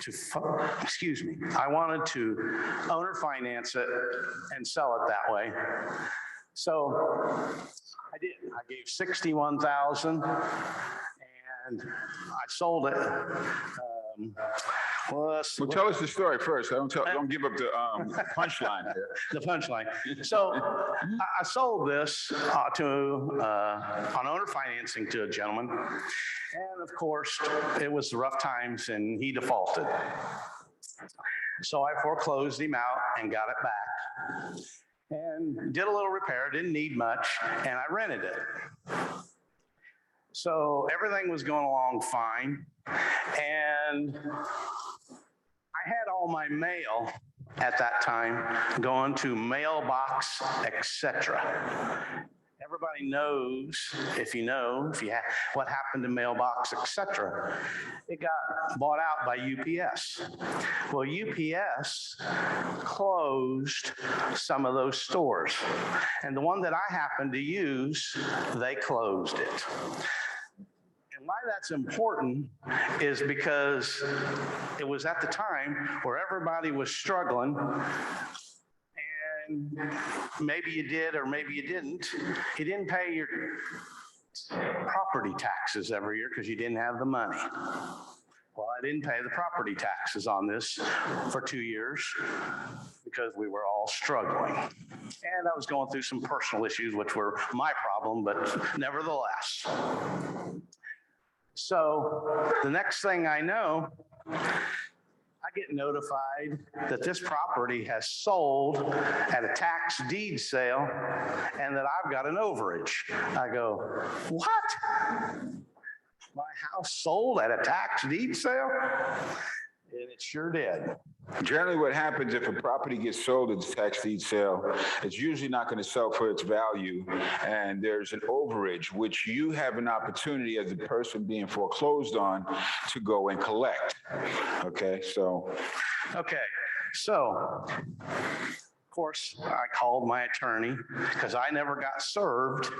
to, I wanted to owner finance it and sell it that way. So I did. I gave $61,000 and I sold it. Well, tell us the story first. Don't give up the punchline here. The punchline. So I sold this on owner financing to a gentleman. And of course, it was rough times and he defaulted. So I foreclosed him out and got it back. And did a little repair, didn't need much, and I rented it. So everything was going along fine. And I had all my mail at that time going to mailbox, etc. Everybody knows, if you have what happened to mailbox, etc. It got bought out by UPS. Well, UPS closed some of those stores. And the one that I happened to use, they closed it. And why that's important is because it was at the time where everybody was struggling. And maybe you did or maybe you didn't. You didn't pay your property taxes every year because you didn't have the money. Well, I didn't pay the property taxes on this for 2 years because we were all struggling. And I was going through some personal issues, which were my problem, but nevertheless. So the next thing I know, I get notified that this property has sold at a tax deed sale and that I've got an overage. I go, what? My house sold at a tax deed sale? And it sure did. Generally, what happens if a property gets sold at a tax deed sale, it's usually not going to sell for its value, and there's an overage, which you have an opportunity as a person being foreclosed on to go and collect. Okay, so. Okay, so of course, I called my attorney because I never got served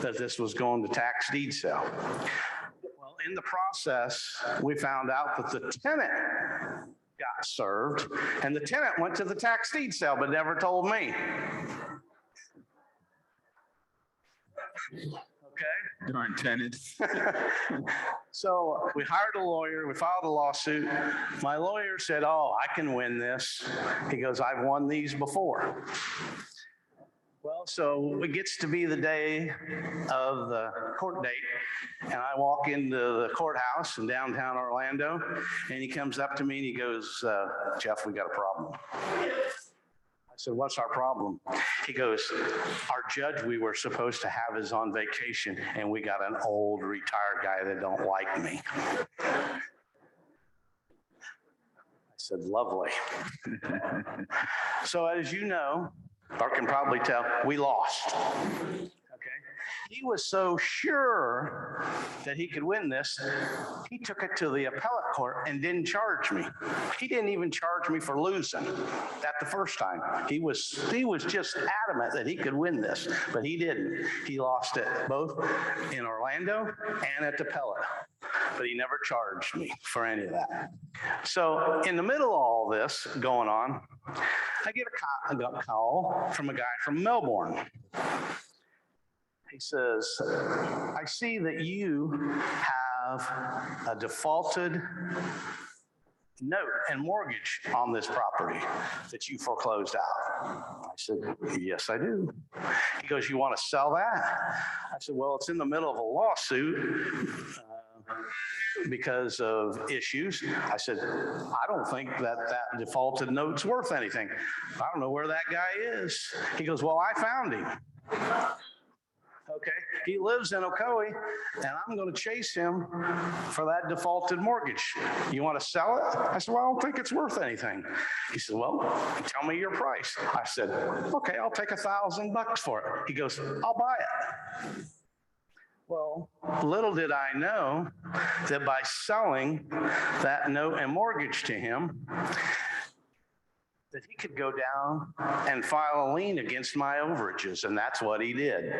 that this was going to tax deed sale. Well, in the process, we found out that the tenant got served and the tenant went to the tax deed sale but never told me. Okay. Darn tenants. So we hired a lawyer, we filed a lawsuit. My lawyer said, oh, I can win this. He goes, I've won these before. Well, so it gets to be the day of the court date, and I walk into the courthouse in downtown Orlando, and he comes up to me and he goes, Jeff, we got a problem. I said, what's our problem? He goes, our judge we were supposed to have is on vacation, and we got an old retired guy that don't like me. I said, lovely. So as you know, or can probably tell, we lost. Okay. He was so sure that he could win this, he took it to the appellate court and didn't charge me. He didn't even charge me for losing that the first time. He was just adamant that he could win this, but he didn't. He lost it both in Orlando and at the appellate, but he never charged me for any of that. So in the middle of all this going on, I get a call from a guy from Melbourne. He says, I see that you have a defaulted note and mortgage on this property that you foreclosed out? I said, yes, I do. He goes, you want to sell that? I said, well, it's in the middle of a lawsuit because of issues. I said, I don't think that defaulted note's worth anything. I don't know where that guy is. He goes, well, I found him. Okay, he lives in Ocoee, and I'm going to chase him for that defaulted mortgage. You want to sell it? I said, well, I don't think it's worth anything. He said, well, tell me your price. I said, okay, I'll take $1,000 for it. He goes, I'll buy it. Well, little did I know that by selling that note and mortgage to him, that he could go down and file a lien against my overages, and that's what he did.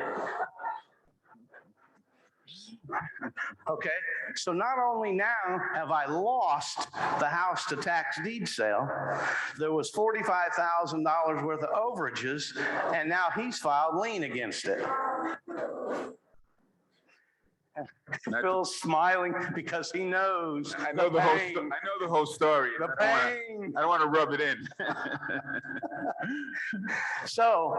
Okay, so not only now have I lost the house to tax deed sale, there was $45,000 worth of overages, and now he's filed lien against it. Phil's smiling because he knows. I know the whole story. The pain. I don't want to rub it in. So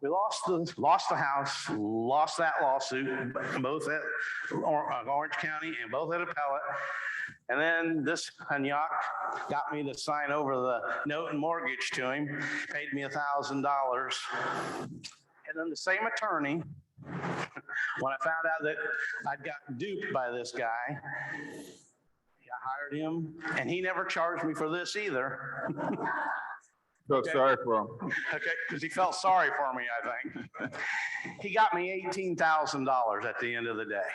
we lost the house, lost that lawsuit, both at Orange County and both at appellate. And then this Hanyak got me to sign over the note and mortgage to him, paid me $1,000. And then the same attorney, when I found out that I'd gotten duped by this guy, I hired him, and he never charged me for this either. Felt sorry for him. Okay, because he felt sorry for me, I think. He got me $18,000 at the end of the day.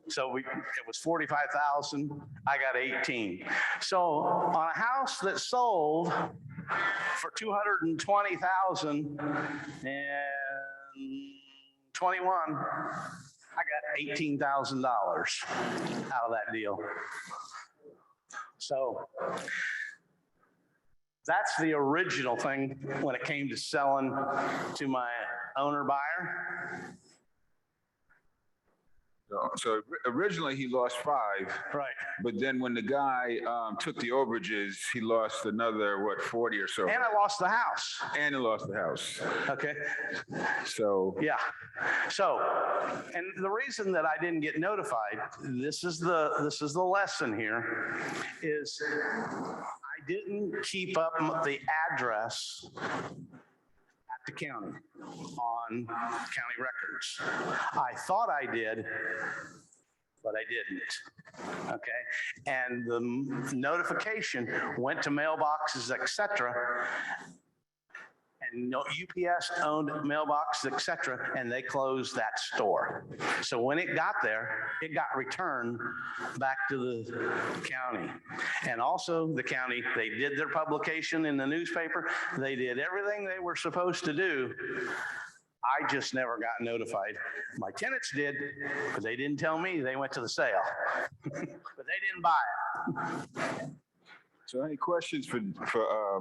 So it was $45,000. I got 18. So on a house that sold for $220,000 and 21, I got $18,000 out of that deal. So that's the original thing when it came to selling to my owner buyer. So originally he lost 5. Right. But then when the guy took the overages, he lost another, 40 or so. And I lost the house. And he lost the house. Okay. So. Yeah. So, and the reason that I didn't get notified, this is the lesson here, is I didn't keep up the address at the county on county records. I thought I did, but I didn't. Okay. And the notification went to mailboxes, et cetera. And UPS owned mailboxes, et cetera, and they closed that store. So when it got there, it got returned back to the county. And also the county, they did their publication in the newspaper. They did everything they were supposed to do. I just never got notified. My tenants did, but they didn't tell me. They went to the sale, but they didn't buy it. So any questions for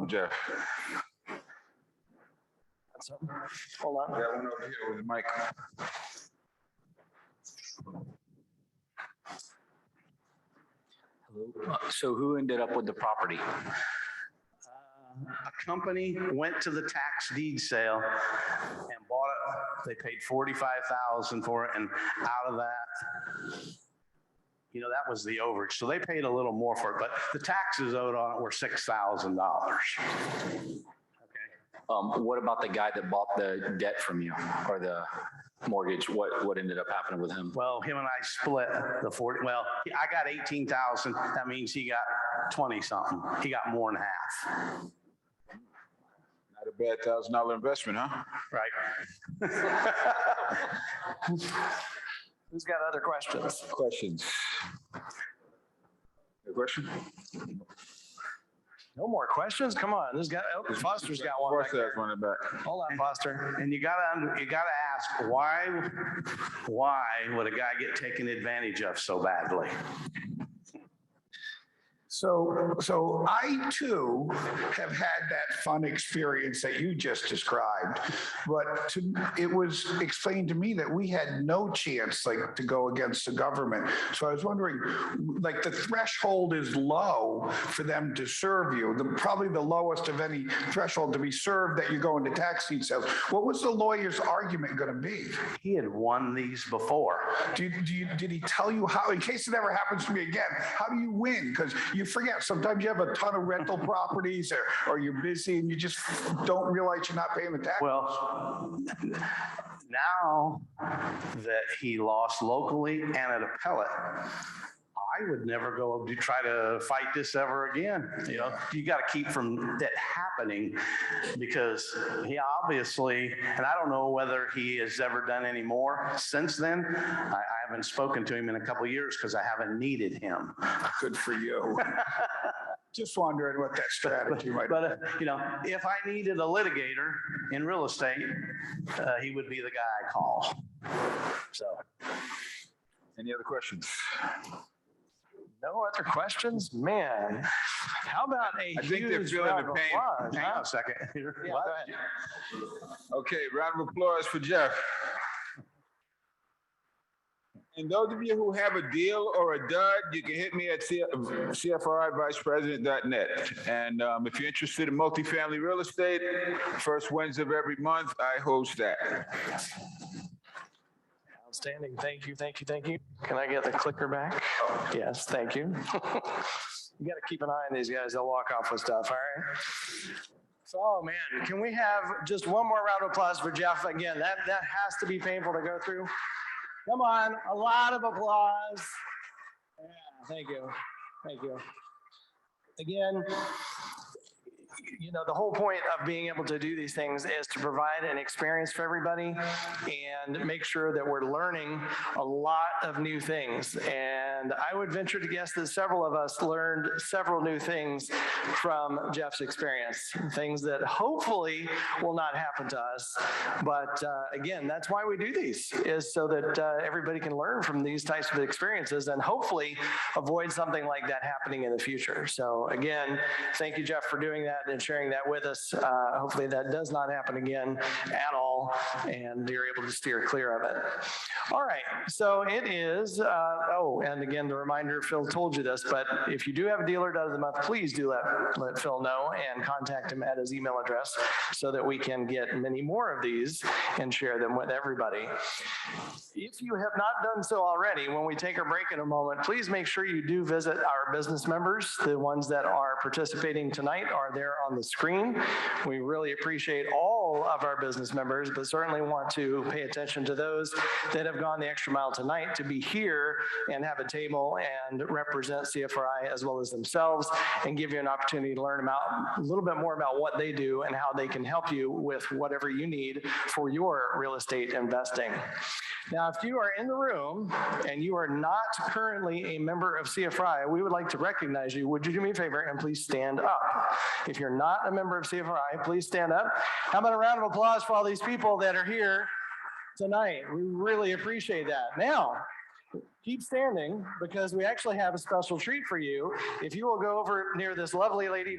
Jeff? Hold on. Got one over here with the mic. Hello. So who ended up with the property? A company went to the tax deed sale and bought it. They paid $45,000 for it, and out of that, that was the overage. So they paid a little more for it, but the taxes owed on it were $6,000. What about the guy that bought the debt from you or the mortgage? What ended up happening with him? Well, him and I split the 40. Well, I got 18,000. That means he got 20 something. He got more than half. Not a bad $1,000 investment, huh? Right. Who's got other questions? Questions? A question? No more questions? Come on. Foster's got one. Foster has one in the back. Hold on, Foster. And you gotta ask, why would a guy get taken advantage of so badly? So I too have had that fun experience that you just described, but it was explained to me that we had no chance like to go against the government. So I was wondering, like the threshold is low for them to serve you, probably the lowest of any threshold to be served that you go into tax deed sales. What was the lawyer's argument going to be? He had won these before. Did he tell you how, in case it ever happens to me again, how do you win? Because you forget, sometimes you have a ton of rental properties or you're busy and you just don't realize you're not paying the tax. Well, now that he lost locally and at appellate, I would never go to try to fight this ever again. You know, you got to keep from that happening because he obviously, and I don't know whether he has ever done any more since then. I haven't spoken to him in a couple of years because I haven't needed him. Good for you. Just wondering what that strategy might be. But, you know, if I needed a litigator in real estate, he would be the guy I call. So. Any other questions? No other questions? Man, how about a I think they're huge feeling round the of pain. applause? Hang huh? on a second. Yeah, What? go ahead. Okay, round of applause for Jeff. And those of you who have a deal or a dud, you can hit me at CFRIVicePresident.net. And if you're interested in multifamily real estate, first Wednesday of every month, I host that. Outstanding. Thank you, thank you, thank you. Can I get the clicker back? Yes, thank you. You got to keep an eye on these guys. They'll walk off with stuff, all right? So, oh man, can we have just one more round of applause for Jeff? Again, that has to be painful to go through. Come on, a lot of applause. Yeah, thank you. Thank you. Again, you know, the whole point of being able to do these things is to provide an experience for everybody and make sure that we're learning a lot of new things. And I would venture to guess that several of us learned several new things from Jeff's experience, things that hopefully will not happen to us. But again, that's why we do these, is so that everybody can learn from these types of experiences and hopefully avoid something like that happening in the future. So again, thank you, Jeff, for doing that and sharing that with us. Hopefully that does not happen again at all, and you're able to steer clear of it. All right, so it is, and again, the reminder, Phil told you this, but if you do have a dealer dud of the month, please do let Phil know and contact him at his email address so that we can get many more of these and share them with everybody. If you have not done so already, when we take a break in a moment, please make sure you do visit our business members. The ones that are participating tonight are there on the screen. We really appreciate all of our business members, but certainly want to pay attention to those that have gone the extra mile tonight to be here and have a table and represent CFRI as well as themselves and give you an opportunity to learn about a little bit more about what they do and how they can help you with whatever you need for your real estate investing. Now, if you are in the room and you are not currently a member of CFRI, we would like to recognize you. Would you do me a favor and please stand up? If you're not a member of CFRI, please stand up. How about a round of applause for all these people that are here tonight? We really appreciate that. Now, keep standing because we actually have a special treat for you. If you will go over near this lovely lady.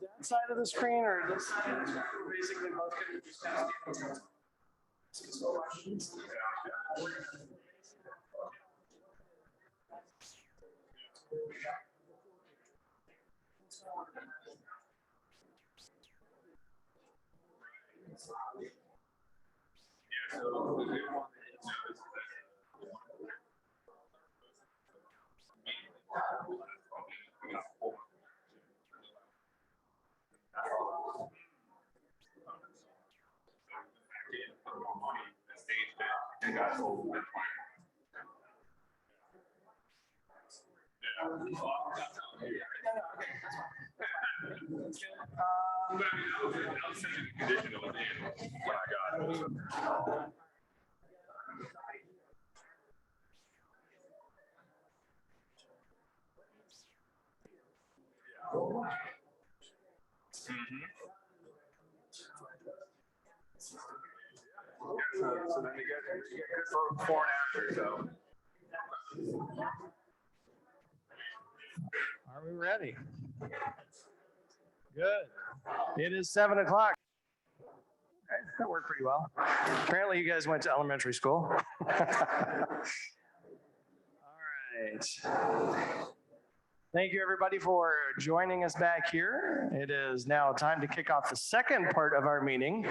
That side of the screen or this side of the screen? We're basically both going to just kind of questions. So then you get good before and after, so. Are we ready? Good. It is 7 o'clock. Okay, that worked pretty well. Apparently you guys went to elementary school. All right. Thank you, everybody, for joining us back here. It is now time to kick off the second part of our meeting.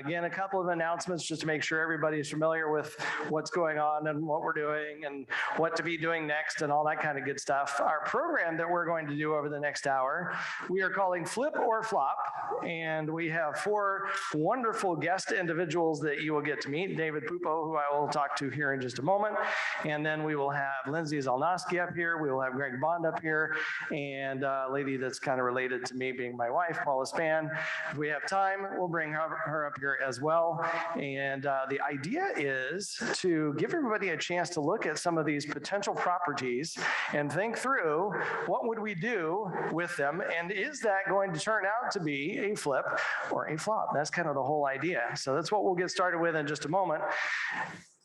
Again, a couple of announcements just to make sure everybody is familiar with what's going on and what we're doing and what to be doing next and all that kind of good stuff. Our program that we're going to do over the next hour, we are calling Flip or Flop, and we have 4 wonderful guest individuals that you will get to meet. David Pupo, who I will talk to here in just a moment, and then we will have Lindsay Zalnowski up here. We will have Greg Bond up here, and a lady that's kind of related to me being my wife, Paula Spann. If we have time, we'll bring her up here as well. And the idea is to give everybody a chance to look at some of these potential properties and think through what would we do with them, and is that going to turn out to be a flip or a flop? That's kind of the whole idea. So that's what we'll get started with in just a moment.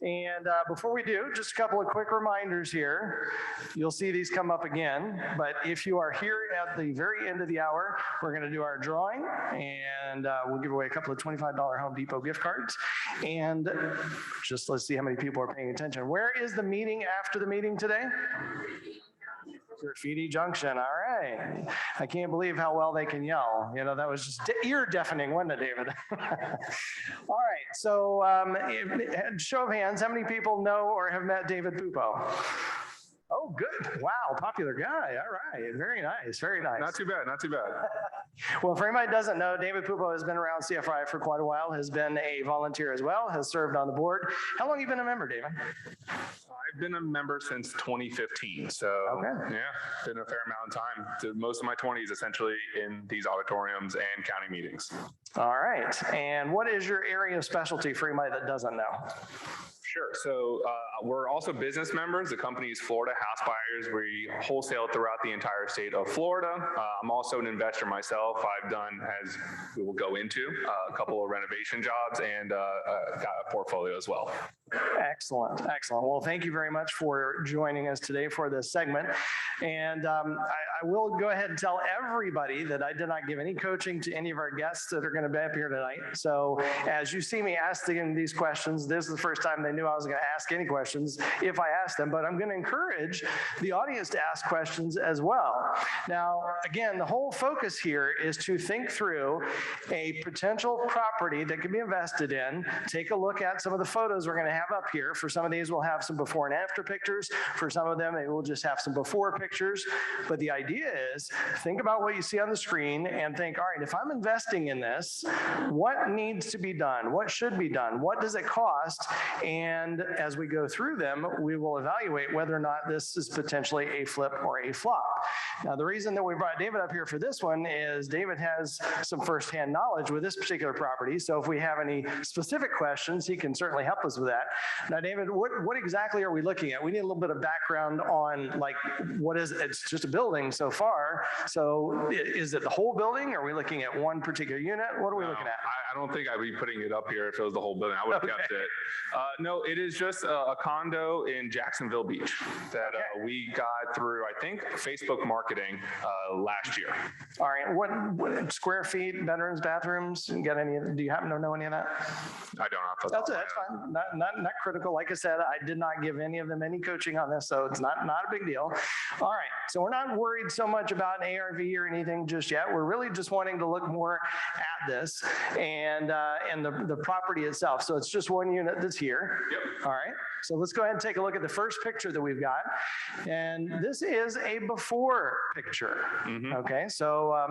And before we do, just a couple of quick reminders here. You'll see these come up again, but if you are here at the very end of the hour, we're going to do our drawing, and we'll give away a couple of $25 Home Depot gift cards. And just let's see how many people are paying attention. Where is the meeting after the meeting today? Graffiti Junction. All right. I can't believe how well they can yell. You know, that was just ear deafening, wasn't it, David? All right. So show of hands, how many people know or have met David Pupo? Oh, good. Wow. Popular guy. All right. Very nice. Very nice. Not too bad. Not too bad. Well, for anybody who doesn't know, David Pupo has been around CFRI for quite a while, has been a volunteer as well, has served on the board. How long have you been a member, David? I've been a member since 2015. So okay. Yeah, been a fair amount of time. Most of my 20s essentially in these auditoriums and county meetings. All right. And what is your area of specialty for anybody that doesn't know? Sure. So we're also business members. The company is Florida House Buyers. We wholesale throughout the entire state of Florida. I'm also an investor myself. I've done, as we will go into, a couple of renovation jobs and got a portfolio as well. Excellent. Excellent. Well, thank you very much for joining us today for this segment. And I will go ahead and tell everybody that I did not give any coaching to any of our guests that are going to be up here tonight. So as you see me asking these questions, this is the first time they knew I was going to ask any questions if I asked them, but I'm going to encourage the audience to ask questions as well. Now, again, the whole focus here is to think through a potential property that can be invested in. Take a look at some of the photos we're going to have up here. For some of these, we'll have some before and after pictures. For some of them, maybe we'll just have some before pictures. But the idea is think about what you see on the screen and think, all right, if I'm investing in this, what needs to be done? What should be done? What does it cost? And as we go through them, we will evaluate whether or not this is potentially a flip or a flop. Now, the reason that we brought David up here for this one is David has some firsthand knowledge with this particular property. So if we have any specific questions, he can certainly help us with that. Now, David, what exactly are we looking at? We need a little bit of background on like, what is, it's just a building so far. So is it the whole building? Are we looking at one particular unit? What are we looking at? I don't think I'd be putting it up here if it was the whole building. I would have kept it. No, it is just a condo in Jacksonville Beach that we got through, I think, Facebook marketing last year. All right. What square feet, bedrooms, bathrooms? Got any? Do you happen to know any of that? I don't know. That's fine. Not critical. Like I said, I did not give any of them any coaching on this, so it's not a big deal. All right. So we're not worried so much about an ARV or anything just yet. We're really just wanting to look more at this and the property itself. So it's just one unit that's here. Yep. All right. So let's go ahead and take a look at the first picture that we've got. And this is a before picture. Mm-hmm. Okay. So I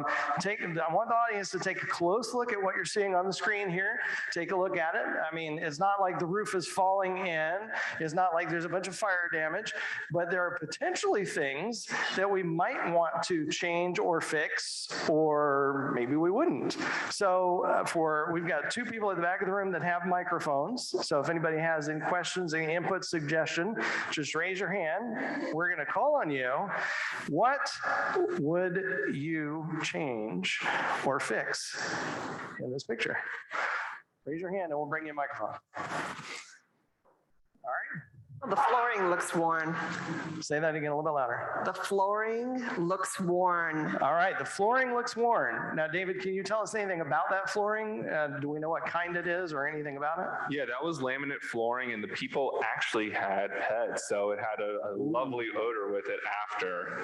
want the audience to take a close look at what you're seeing on the screen here. Take a look at it. I mean, it's not like the roof is falling in. It's not like there's a bunch of fire damage, but there are potentially things that we might want to change or fix, or maybe we wouldn't. So we've got 2 people at the back of the room that have microphones. So if anybody has any questions, any input, suggestion, just raise your hand. We're going to call on you. What would you change or fix in this picture? Raise your hand and we'll bring you a microphone. All right. The flooring looks worn. Say that again a little bit louder. The flooring looks worn. All right, the flooring looks worn. Now, David, can you tell us anything about that flooring? Do we know what kind it is or anything about it? Yeah, that was laminate flooring, and the people actually had pets, so it had a lovely odor with it after.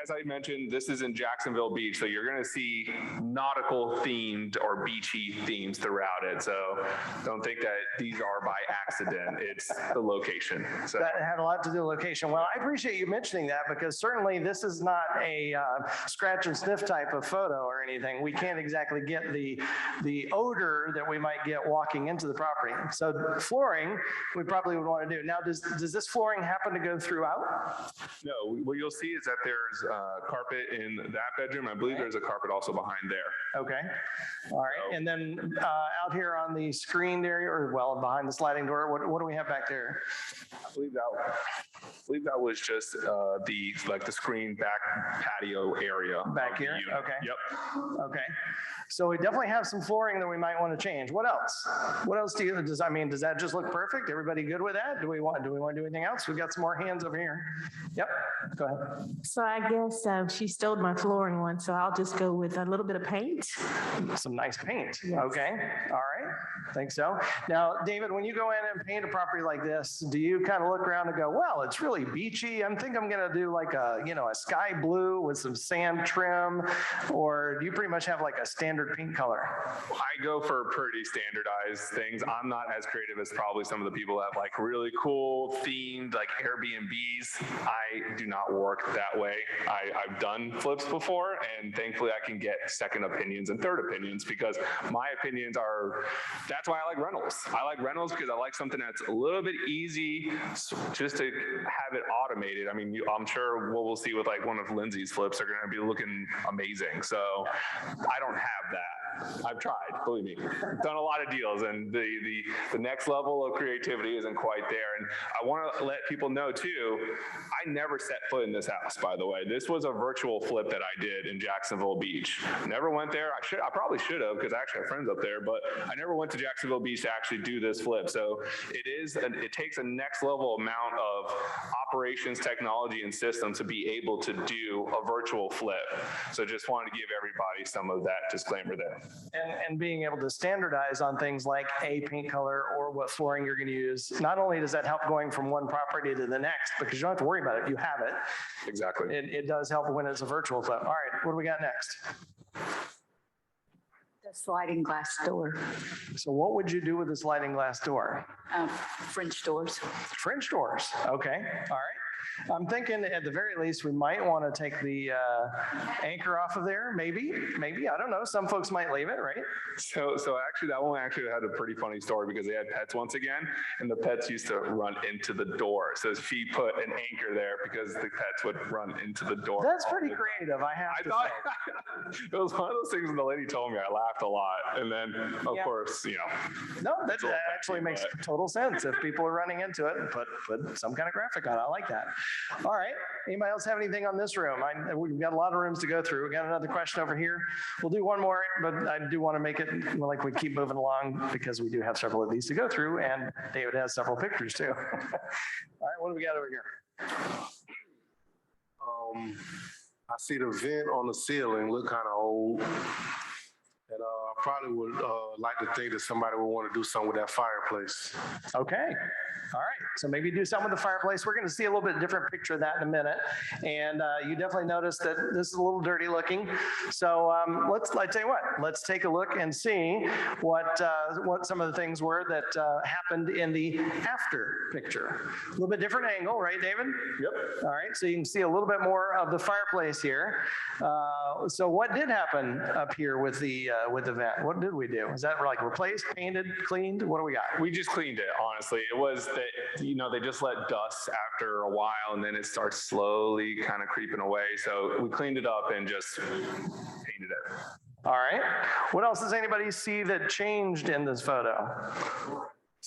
As I mentioned, this is in Jacksonville Beach, so you're going to see nautical themed or beachy themes throughout it. So don't think that these are by accident. It's the location. So that had a lot to do with location. Well, I appreciate you mentioning that because certainly this is not a scratch and sniff type of photo or anything. We can't exactly get the odor that we might get walking into the property. So flooring, we probably would want to do. Now, does this flooring happen to go throughout? No, what you'll see is that there's carpet in that bedroom. I believe there's a carpet also behind there. Okay. All right. So, and then out here on the screened area, or well, behind the sliding door, what do we have back there? I believe that was just the screen back patio area. Back here? Okay. Yep. Okay. So we definitely have some flooring that we might want to change. What else? What else does that just look perfect? Everybody good with that? Do we want to do anything else? We've got some more hands over here. Yep. Go ahead. So I guess she stole my flooring one, so I'll just go with a little bit of paint. Some nice paint. Yes. Okay. All right. Think so. Now, David, when you go in and paint a property like this, do you kind of look around and go, well, it's really beachy. I think I'm going to do like a sky blue with some sand trim, or do you pretty much have like a standard paint color? I go for pretty standardized things. I'm not as creative as probably some of the people that have like really cool themed like Airbnbs. I do not work that way. I've done flips before, and thankfully I can get second opinions and third opinions because my opinions that's why I like rentals. I like rentals because I like something that's a little bit easy just to have it automated. I mean, I'm sure what we'll see with like one of Lindsay's flips are going to be looking amazing. So I don't have that. I've tried, believe me. I've done a lot of deals, and the next level of creativity isn't quite there. And I want to let people know too, I never set foot in this house, by the way. This was a virtual flip that I did in Jacksonville Beach. Never went there. I probably should have, because I actually have friends up there, but I never went to Jacksonville Beach to actually do this flip. So it takes a next level amount of operations, technology, and system to be able to do a virtual flip. So just wanted to give everybody some of that disclaimer there. And being able to standardize on things like a paint color or what flooring you're going to use, not only does that help going from one property to the next, because you don't have to worry about it, you have it. Exactly. It does help when it's a virtual flip. All right, what do we got next? The sliding glass door. So what would you do with the sliding glass door? French doors. French doors. Okay. All right. I'm thinking at the very least, we might want to take the anchor off of there. Maybe, I don't know. Some folks might leave it, right? So actually that one actually had a pretty funny story because they had pets once again, and the pets used to run into the door. So she put an anchor there because the pets would run into the door. That's pretty creative, I have to say. It was one of those things when the lady told me, I laughed a lot. And then of course, No, that actually makes total sense. If people are running into it, put some kind of graphic on it. I like that. All right. Anybody else have anything on this room? We've got a lot of rooms to go through. We got another question over here. We'll do one more, but I do want to make it like we keep moving along because we do have several of these to go through, and David has several pictures too. All right. What do we got over here? I see the vent on the ceiling look kind of old. And I probably would like to think that somebody would want to do something with that fireplace. Okay. All right. So maybe do something with the fireplace. We're going to see a little bit different picture of that in a minute. And you definitely notice that this is a little dirty looking. So I tell you what, let's take a look and see what some of the things were that happened in the after picture. A little bit different angle, right, David? Yep. All right. So you can see a little bit more of the fireplace here. So what did happen up here with the vent? What did we do? Was that like replaced, painted, cleaned? What do we got? We just cleaned it, honestly. It was that, they just let dust after a while, and then it starts slowly kind of creeping away. So we cleaned it up and just painted it. All right. What else does anybody see that changed in this photo?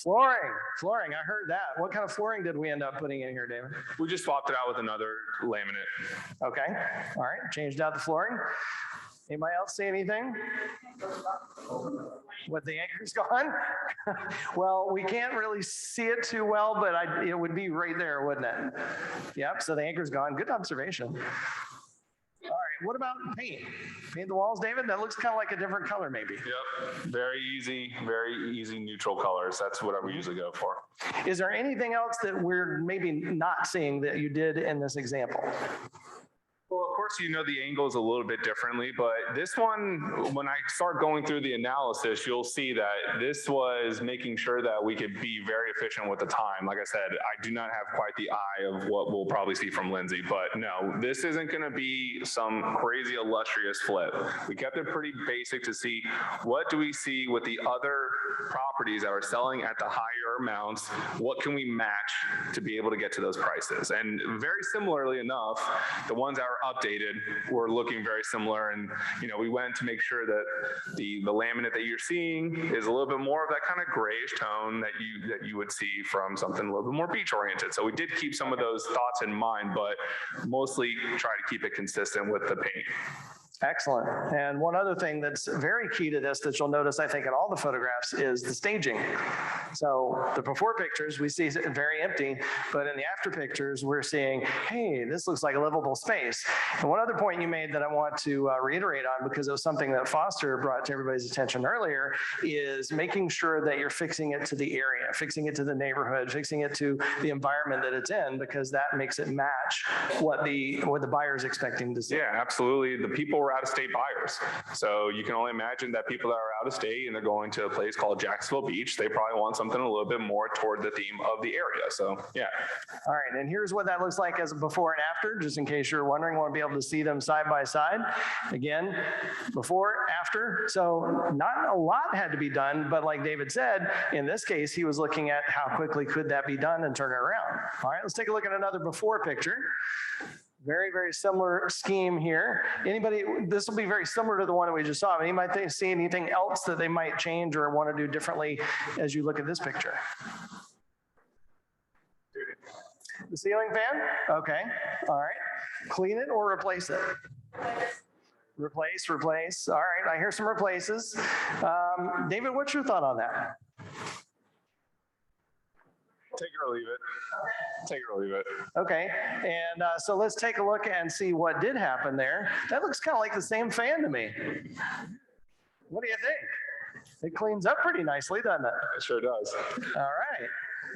Flooring, I heard that. What kind of flooring did we end up putting in here, David? We just swapped it out with another laminate. Okay, all right, changed out the flooring. Anybody else see anything? What, the anchor's gone? Well, we can't really see it too well, but it would be right there, wouldn't it? Yep, so the anchor's gone. Good observation. All right, what about paint? Paint the walls, David? That looks kind of like a different color maybe. Yep, very easy neutral colors. That's what I would usually go for. Is there anything else that we're maybe not seeing that you did in this example? Well, of course, you know the angle is a little bit differently, but this one, when I start going through the analysis, you'll see that this was making sure that we could be very efficient with the time. Like I said, I do not have quite the eye of what we'll probably see from Lindsay, but no, this isn't going to be some crazy illustrious flip. We kept it pretty basic to see what do we see with the other properties that are selling at the higher amounts, what can we match to be able to get to those prices? And very similarly enough, the ones that are updated were looking very similar. And, we went to make sure that the laminate that you're seeing is a little bit more of that kind of grayish tone that you would see from something a little bit more beach oriented. So we did keep some of those thoughts in mind, but mostly try to keep it consistent with the paint. Excellent. And one other thing that's very key to this that you'll notice, I think, in all the photographs is the staging. So the before pictures, we see it very empty, but in the after pictures, we're seeing, hey, this looks like a livable space. And one other point you made that I want to reiterate on, because it was something that Foster brought to everybody's attention earlier, is making sure that you're fixing it to the area, fixing it to the neighborhood, fixing it to the environment that it's in, because that makes it match what the buyer's expecting to see. Yeah, absolutely. The people were out-of-state buyers. So you can only imagine that people that are out of state and they're going to a place called Jacksonville Beach, they probably want something a little bit more toward the theme of the area. So yeah. All right, and here's what that looks like as a before and after, just in case you're wondering, want to be able to see them side by side. Again, before, after. So not a lot had to be done, but like David said, in this case, he was looking at how quickly could that be done and turn it around. All right, let's take a look at another before picture. Very, very similar scheme here. Anybody, this will be very similar to the one that we just saw. Anybody see anything else that they might change or want to do differently as you look at this picture? The ceiling fan? Okay, all right. Clean it or replace it? Replace. All right, I hear some replaces. David, what's your thought on that? Take it or leave it. Take it or leave it. Okay, and so let's take a look and see what did happen there. That looks kind of like the same fan to me. What do you think? It cleans up pretty nicely, doesn't it? It sure does. All right.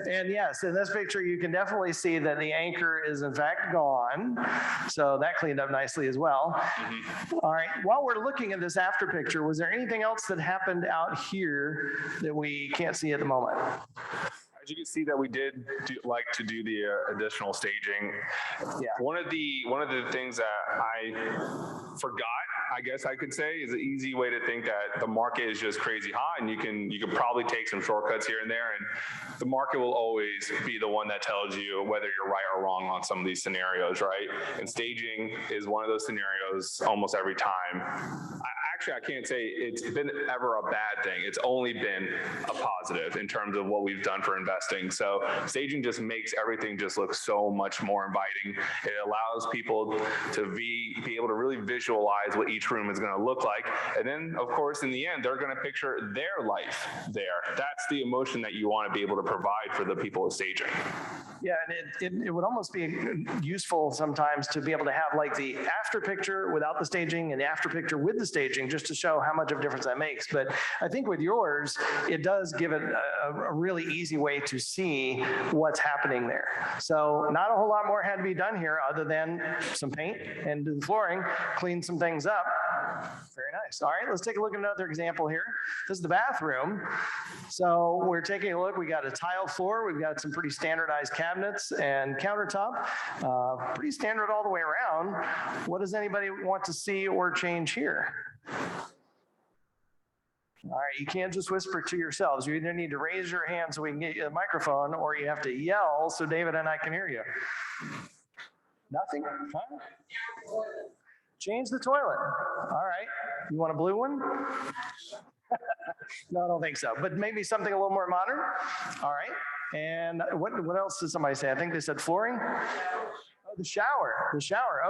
And yes, in this picture, you can definitely see that the anchor is in fact gone. So that cleaned up nicely as well. Mm-hmm. All right, while we're looking at this after picture, was there anything else that happened out here that we can't see at the moment? As you can see that we did like to do the additional staging. Yeah. One of the things that I forgot, I guess I could say, is an easy way to think that the market is just crazy hot, and you can probably take some shortcuts here and there, and the market will always be the one that tells you whether you're right or wrong on some of these scenarios, right? And staging is one of those scenarios almost every time. Actually, I can't say it's been ever a bad thing. It's only been a positive in terms of what we've done for investing. So staging just makes everything just look so much more inviting. It allows people to be able to really visualize what each room is going to look like. And then, of course, in the end, they're going to picture their life there. That's the emotion that you want to be able to provide for the people of staging. Yeah, and it would almost be useful sometimes to be able to have like the after picture without the staging and the after picture with the staging, just to show how much of a difference that makes. But I think with yours, it does give it a really easy way to see what's happening there. So not a whole lot more had to be done here other than some paint and do the flooring, clean some things up. Very nice. All right, let's take a look at another example here. This is the bathroom. So we're taking a look. We got a tile floor. We've got some pretty standardized cabinets and countertop. Pretty standard all the way around. What does anybody want to see or change here? All right, you can't just whisper to yourselves. You either need to raise your hand so we can get you a microphone, or you have to yell so David and I can hear you. Nothing? Huh? Change the toilet. All right. You want a blue one? No, I don't think so, but maybe something a little more modern. All right. And what else did somebody say? I think they said flooring. Oh, the shower.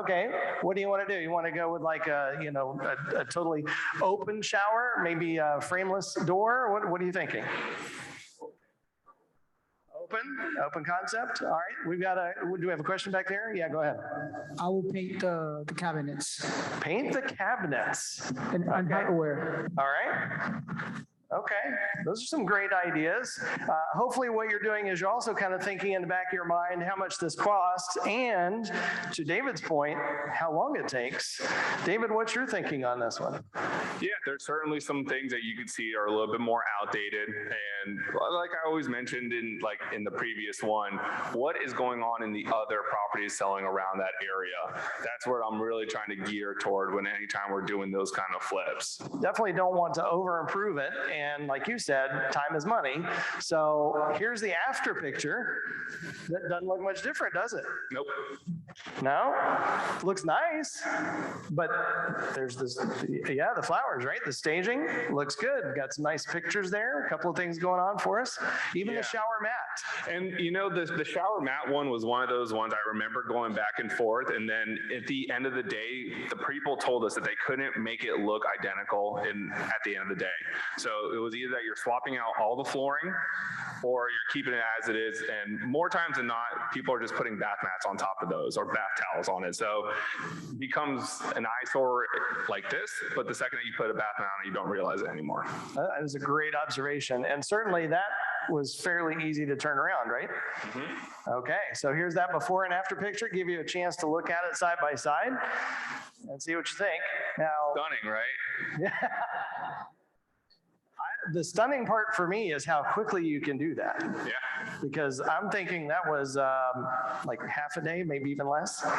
Okay. What do you want to do? You want to go with like a totally open shower, maybe a frameless door? What are you thinking? Open concept. All right. Do we have a question back there? Yeah, go ahead. I will paint the cabinets. Paint the cabinets. And hardware. All right. Okay, those are some great ideas. Hopefully what you're doing is you're also kind of thinking in the back of your mind how much this costs and, to David's point, how long it takes. David, what's your thinking on this one? Yeah, there's certainly some things that you could see are a little bit more outdated. And like I always mentioned in the previous one, what is going on in the other properties selling around that area? That's where I'm really trying to gear toward anytime we're doing those kind of flips. Definitely don't want to over improve it. And like you said, time is money. So here's the after picture. That doesn't look much different, does it? Nope. No? Looks nice, but there's this, the flowers, right? The staging looks good. Got some nice pictures there. A couple of things going on for us. Even the shower mat. And the shower mat one was one of those ones I remember going back and forth. And then at the end of the day, the people told us that they couldn't make it look identical at the end of the day. So it was either that you're swapping out all the flooring or you're keeping it as it is. And more times than not, people are just putting bath mats on top of those or bath towels on it. So it becomes an eyesore like this, but the second that you put a bath mat on it, you don't realize it anymore. That is a great observation. And certainly that was fairly easy to turn around, right? Mm-hmm. Okay, so here's that before and after picture. Give you a chance to look at it side by side and see what you think. Now, stunning, right? Yeah. The stunning part for me is how quickly you can do that. Yeah. Because I'm thinking that was like half a day, maybe even less, right?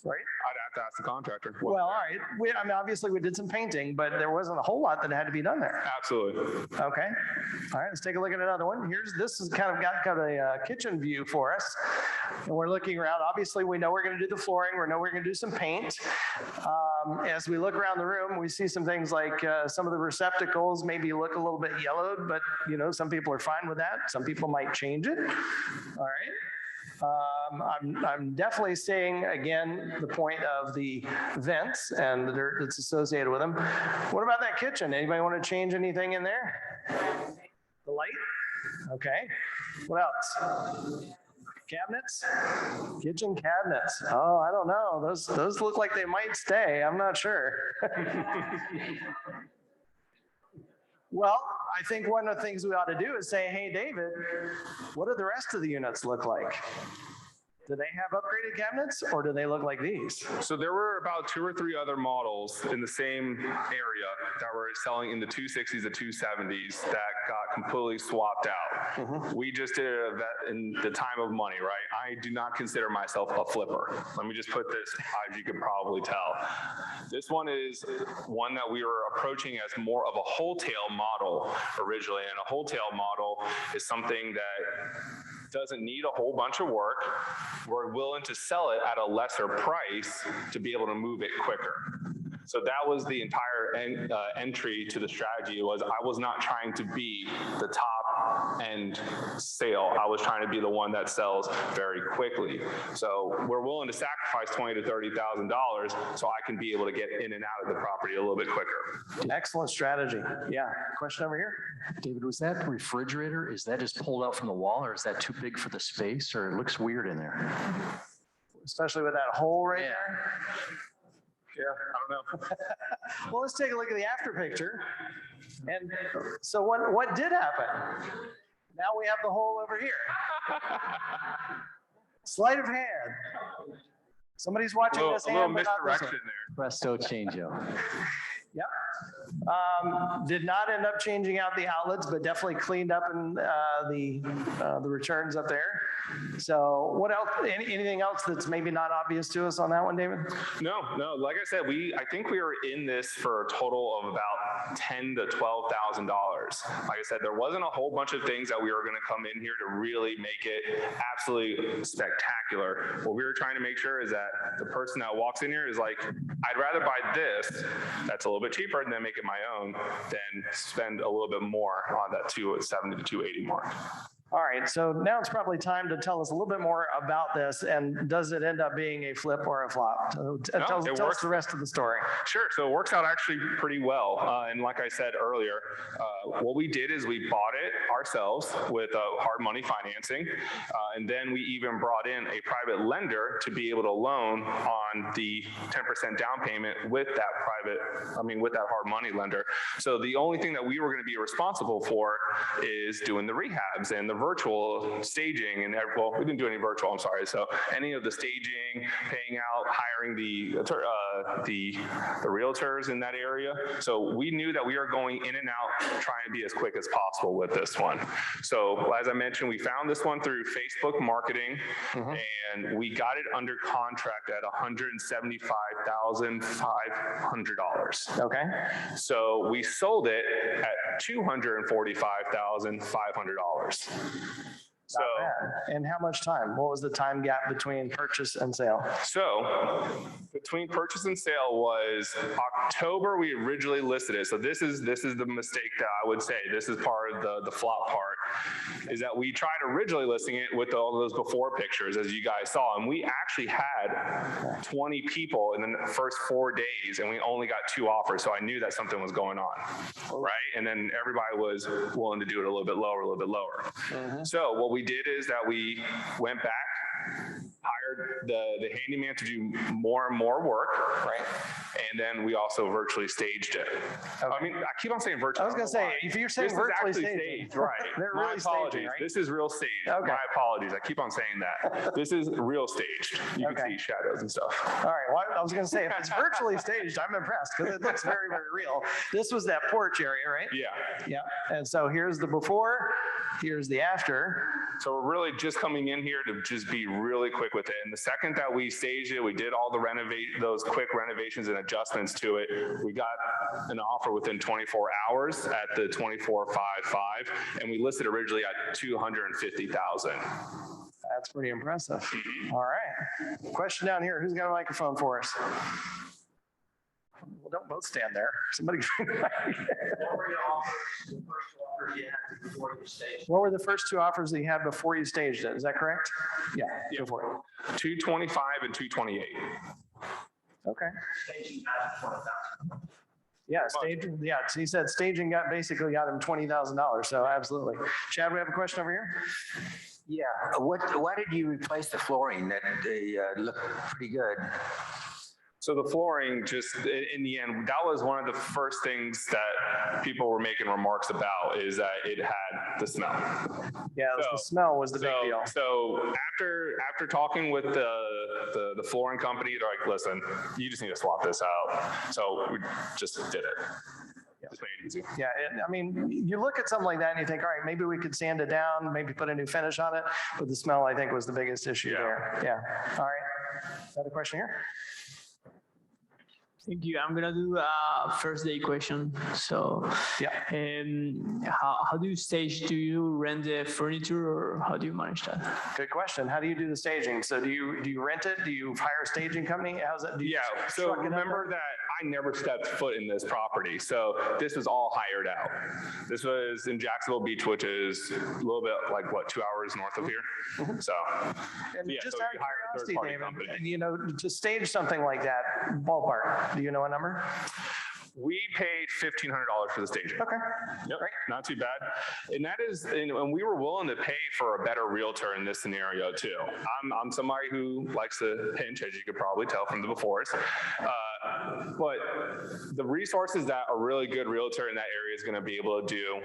I'd have to ask the contractor. Well, all right. Obviously we did some painting, but there wasn't a whole lot that had to be done there. Absolutely. Okay. All right, let's take a look at another one. This has kind of got a kitchen view for us. And we're looking around. Obviously, we know we're going to do the flooring. We know we're going to do some paint. As we look around the room, we see some things like some of the receptacles maybe look a little bit yellowed, but some people are fine with that. Some people might change it. All right. I'm definitely seeing, again, the point of the vents and the dirt that's associated with them. What about that kitchen? Anybody want to change anything in there? The light? Okay. What else? Cabinets? Kitchen cabinets. Oh, I don't know. Those look like they might stay. I'm not sure. Well, I think one of the things we ought to do is say, hey, David, what do the rest of the units look like? Do they have upgraded cabinets or do they look like these? So there were about 2 or 3 other models in the same area that were selling in the 260s to 270s that got completely swapped out. Mm-hmm. We just did it in the time of money, right? I do not consider myself a flipper. Let me just put this, as you could probably tell. This one is one that we were approaching as more of a wholesale model originally, and a wholesale model is something that doesn't need a whole bunch of work. We're willing to sell it at a lesser price to be able to move it quicker. So that was the entire entry to the strategy. I was not trying to be the top end sale. I was trying to be the one that sells very quickly. So we're willing to sacrifice $20,000 to $30,000 so I can be able to get in and out of the property a little bit quicker. Excellent strategy. Yeah. Question over here. David, was that refrigerator? Is that just pulled out from the wall, or is that too big for the space, or it looks weird in there? Especially with that hole right there. Yeah, I don't know. Well, let's take a look at the after picture. And so what did happen? Now we have the hole over here. Sleight of hand. Somebody's watching this hand, but not this one. Presto changeo. Yep. Did not end up changing out the outlets, but definitely cleaned up in the returns up there. So what else? Anything else that's maybe not obvious to us on that one, David? No. Like I said, I think we were in this for a total of about $10,000 to $12,000. Like I said, there wasn't a whole bunch of things that we were going to come in here to really make it absolutely spectacular. What we were trying to make sure is that the person that walks in here is like, I'd rather buy this that's a little bit cheaper and then make it my own than spend a little bit more on that 270 to 280 mark. All right, so now it's probably time to tell us a little bit more about this, and does it end up being a flip or a flop? So tell us the rest of the story. Sure, so it works out actually pretty well. And like I said earlier, what we did is we bought it ourselves with hard money financing, and then we even brought in a private lender to be able to loan on the 10% down payment with that with that hard money lender. So the only thing that we were going to be responsible for is doing the rehabs and the virtual staging and well, we didn't do any virtual, I'm sorry. So any of the staging, paying out, hiring the realtors in that area. So we knew that we were going in and out, trying to be as quick as possible with this one. So as I mentioned, we found this one through Facebook marketing, and we got it under contract at $175,500. Okay. So we sold it at $245,500. So, and how much time? What was the time gap between purchase and sale? So between purchase and sale was October. We originally listed it. So this is the mistake that I would say. This is part of the flop part, is that we tried originally listing it with all those before pictures, as you guys saw, and we actually had 20 people in the first 4 days, and we only got 2 offers. So I knew that something was going on, right? And then everybody was willing to do it a little bit lower, So what we did is that we went back, hired the handyman to do more and more work, right? And then we also virtually staged it. Okay. I mean, I keep on saying virtually. I was going to say, if you're saying this virtually is actually staged, right? They're My really apologies. staging, right? This is real staged. Okay. My apologies. I keep on saying that. This is real staged. You can see shadows and stuff. All right. Well, I was going to say, if it's virtually staged, I'm impressed because it looks very, very real. This was that porch area, right? Yeah. Yeah. And so here's the before, here's the after. So we're really just coming in here to just be really quick with it. And the second that we staged it, we did all the those quick renovations and adjustments to it. We got an offer within 24 hours at the 24.55, and we listed originally at 250,000. That's pretty impressive. All right. Question down here. Who's got a microphone for us? Well, don't both stand there. Somebody. What were the first 2 offers that you had before you staged it? Is that correct? Yeah. Go for it. 225 and 228. Okay. Yeah, staging. Yeah, so he said staging basically got him $20,000. So absolutely. Chad, we have a question over here. Yeah. Why did you replace the flooring? That they look pretty good. So the flooring, just in the end, that was one of the first things that people were making remarks about, is that it had the smell. Yeah, the smell was the big deal. So after talking with the flooring company, they're like, listen, you just need to swap this out. So we just did it. Just made it easy. Yeah, I mean, you look at something like that and you think, all right, maybe we could sand it down, maybe put a new finish on it, but the smell, I think, was the biggest issue there. Yeah. All right. Another question here. Thank you. I'm gonna do a first day question. So, how do you stage? Do you rent the furniture, or how do you manage that? Good question. How do you do the staging? So do you rent it? Do you hire a staging company? How's that? So remember that I never stepped foot in this property. So this was all hired out. This was in Jacksonville Beach, which is a little bit like 2 hours north of here. So, just out of curiosity, David, to stage something like that, ballpark, do you know a number? We paid $1,500 for the staging. Okay. Yep. Right. Not too bad. And that is, and we were willing to pay for a better realtor in this scenario too. I'm somebody who likes to pinch, as you could probably tell from the befores. But the resources that a really good realtor in that area is going to be able to do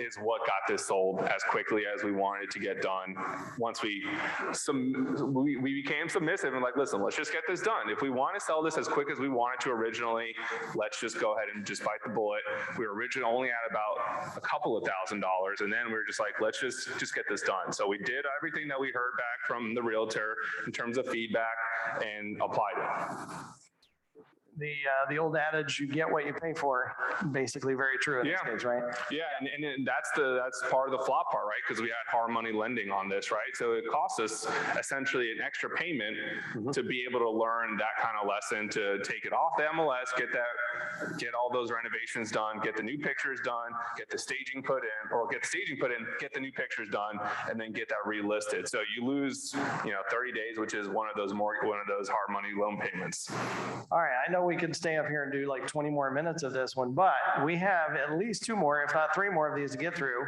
is what got this sold as quickly as we wanted to get done. Once we became submissive and like, listen, let's just get this done. If we want to sell this as quick as we wanted to originally, let's just go ahead and just bite the bullet. We were originally only at about a couple of $1,000s, and then we were just like, let's just get this done. So we did everything that we heard back from the realtor in terms of feedback and applied it. the old adage, you get what you pay for, basically very true in this case, right? Yeah, and that's part of the flop part, right? Because we had hard money lending on this, right? So it costs us essentially an extra payment to be able to learn that kind of lesson, to take it off the MLS, get all those renovations done, get the new pictures done, get the staging put in, get the new pictures done, and then get that relisted. So you lose, 30 days, which is one of those hard money loan payments. All right, I know we could stay up here and do like 20 more minutes of this one, but we have at least 2 more, if not 3 more of these to get through.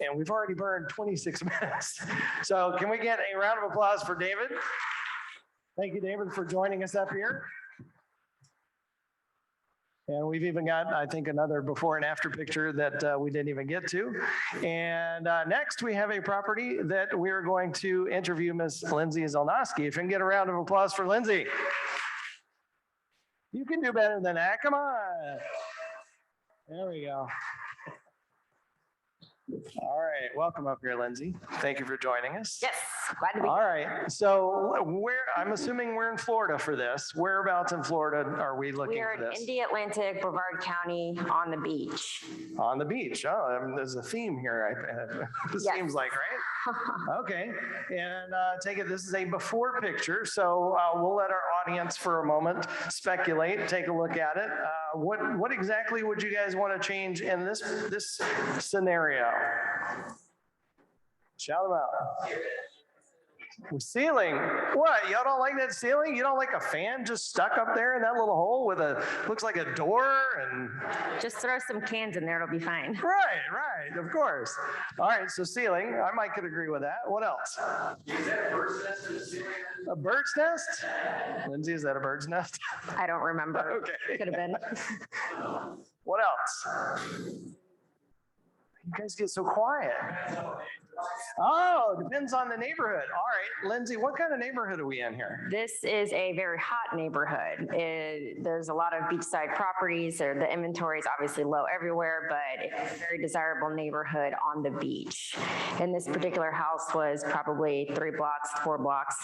And we've already burned 26 minutes. So can we get a round of applause for David? Thank you, David, for joining us up here. And we've even got, I think, another before and after picture that we didn't even get to. And next, we have a property that we're going to interview Ms. Lindsay Zelnowski. If you can get a round of applause for Lindsay. You can do better than that. Come on. There we go. All right, welcome up here, Lindsay. Thank you for joining us. Yes, glad to be here. All right, so I'm assuming we're in Florida for this. Whereabouts in Florida are we looking for this? We're in Indy Atlantic, Brevard County, on the beach. On the beach. Oh, there's a theme here. It seems like, right? Okay, and take it this is a before picture, so we'll let our audience for a moment speculate, take a look at it. What exactly would you guys want to change in this scenario? Shout them out. Ceiling. What? Y'all don't like that ceiling? You don't like a fan just stuck up there in that little hole with looks like a door and. Just throw some cans in there, it'll be fine. Right, of course. All right, so ceiling, I might could agree with that. What else? Is that a bird's nest in the ceiling? A bird's nest? Lindsay, is that a bird's nest? I don't remember. Okay. Could have been. What else? You guys get so quiet. Oh, depends on the neighborhood. All right, Lindsay, what kind of neighborhood are we in here? This is a very hot neighborhood. There's a lot of beachside properties. The inventory is obviously low everywhere, but it's a very desirable neighborhood on the beach. And this particular house was probably 3 blocks, 4 blocks,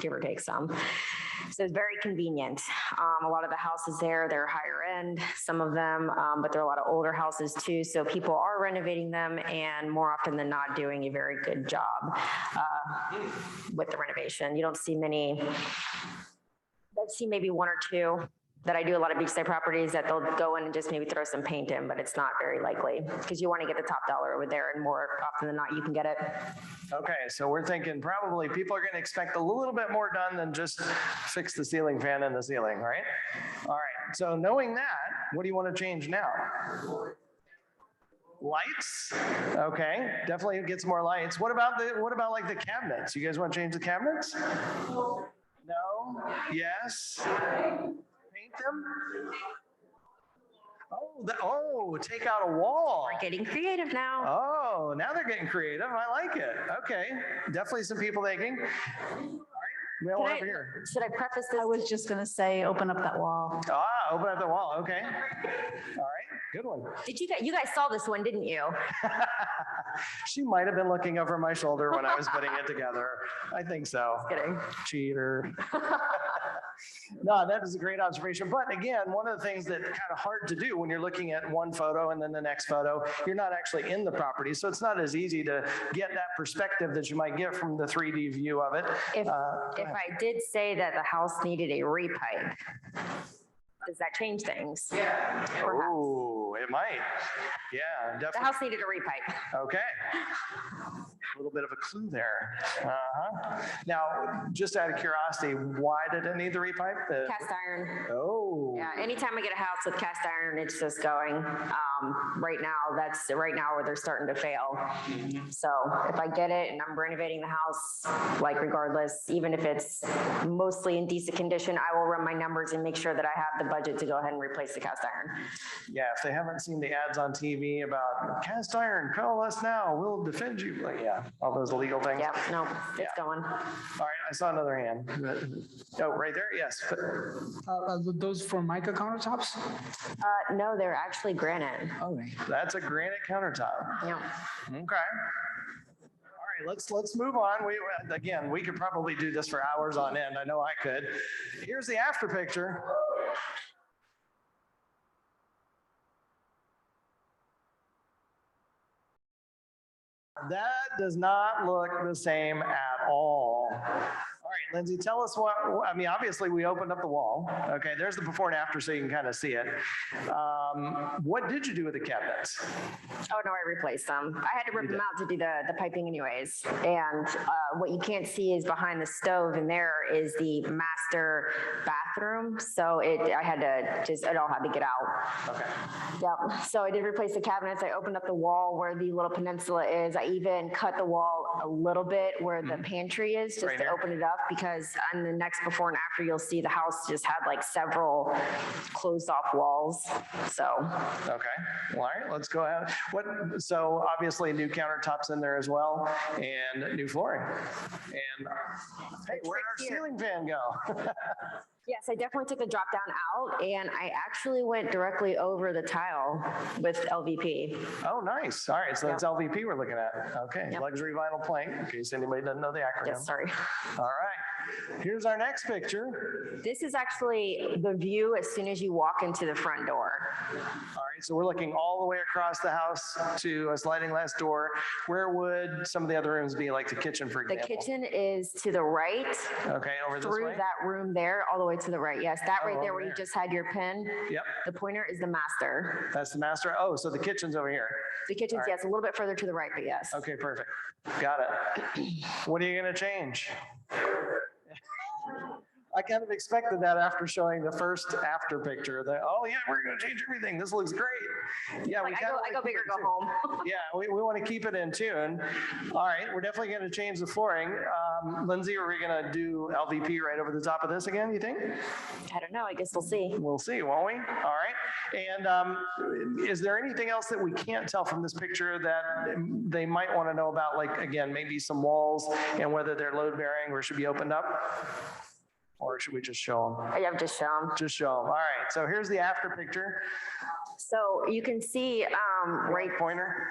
give or take some. So it's very convenient. A lot of the houses there, they're higher end, some of them, but there are a lot of older houses too. So people are renovating them and more often than not doing a very good job with the renovation. You don't see many, I've seen maybe 1 or 2 that I do a lot of beachside properties that they'll go in and just maybe throw some paint in, but it's not very likely because you want to get the top dollar over there and more often than not, you can get it. Okay, so we're thinking probably people are going to expect a little bit more done than just fix the ceiling fan in the ceiling, right? All right, so knowing that, what do you want to change now? Lights? Okay, definitely gets more lights. What about like the cabinets? You guys want to change the cabinets? No? Yes? Paint them? Oh, take out a wall. We're getting creative now. Oh, now they're getting creative. I like it. Okay, definitely some people thinking. All right, we have one over here. Should I preface this? I was just going to say, open up that wall. Open up the wall. Okay. All right. Good one. Did you guys saw this one, didn't you? She might have been looking over my shoulder when I was putting it together. I think so. Just kidding. Cheater. No, that is a great observation. But again, one of the things that's kind of hard to do when you're looking at one photo and then the next photo, you're not actually in the property. So it's not as easy to get that perspective that you might get from the 3D view of it. If I did say that the house needed a repipe, does that change things? Yeah. Oh, it might. Yeah, definitely. The house needed a repipe. Okay. A little bit of a clue there. Now, just out of curiosity, why did it need the repipe? Cast iron. Oh. Yeah, anytime I get a house with cast iron, it's just going. Right now where they're starting to fail. So if I get it and I'm renovating the house, like regardless, even if it's mostly in decent condition, I will run my numbers and make sure that I have the budget to go ahead and replace the cast iron. Yeah, if they haven't seen the ads on TV about cast iron, call us now, we'll defend you. Like, yeah, all those illegal things. Yeah, no, it's going. All right, I saw another hand. Oh, right there, yes. Those Formica countertops? No, they're actually granite. Okay. That's a granite countertop. Yeah. Okay. All right, let's move on. We could probably do this for hours on end. I know I could. Here's the after picture. That does not look the same at all. All right, Lindsay, tell us what, I mean, obviously we opened up the wall. Okay, there's the before and after so you can kind of see it. What did you do with the cabinets? Oh, no, I replaced them. I had to rip them out to do the piping anyways. And what you can't see is behind the stove, and there is the master bathroom. So it all had to get out. Okay. Yep. So I did replace the cabinets. I opened up the wall where the little peninsula is. I even cut the wall a little bit where the pantry is, just to open it up, because on the next before and after, you'll see the house just had like several closed off walls. So. Okay. Well, all right, let's go ahead. So obviously new countertops in there as well, and new flooring. And hey, where'd our ceiling fan go? Yes, I definitely took the drop down out, and I actually went directly over the tile with LVP. Oh, nice. All right, so that's LVP we're looking at. Okay, luxury vinyl plank, in case anybody doesn't know the acronym. Yes, sorry. All right, here's our next picture. This is actually the view as soon as you walk into the front door. All right, so we're looking all the way across the house to a sliding glass door. Where would some of the other rooms be, like the kitchen, for example? The kitchen is to the right. Okay, over this way? Through that room there, all the way to the right. Yes, that right there where you just had your pin. Yep. The pointer is the master. That's the master. Oh, so the kitchen's over here. The kitchen's, yes, a little bit further to the right, but yes. Okay, perfect. Got it. What are you going to change? I kind of expected that after showing the first after picture that, oh yeah, we're going to change everything. This looks great. Yeah, like, I go big or go home. Yeah, we want to keep it in tune. All right, we're definitely going to change the flooring. Lindsay, are we going to do LVP right over the top of this again, you think? I don't know. I guess we'll see. We'll see, won't we? All right. And is there anything else that we can't tell from this picture that they might want to know about? Like, again, maybe some walls and whether they're load bearing or should be opened up? Or should we just show them? Yeah, just show them. Just show them. All right. So here's the after picture. So you can see right pointer.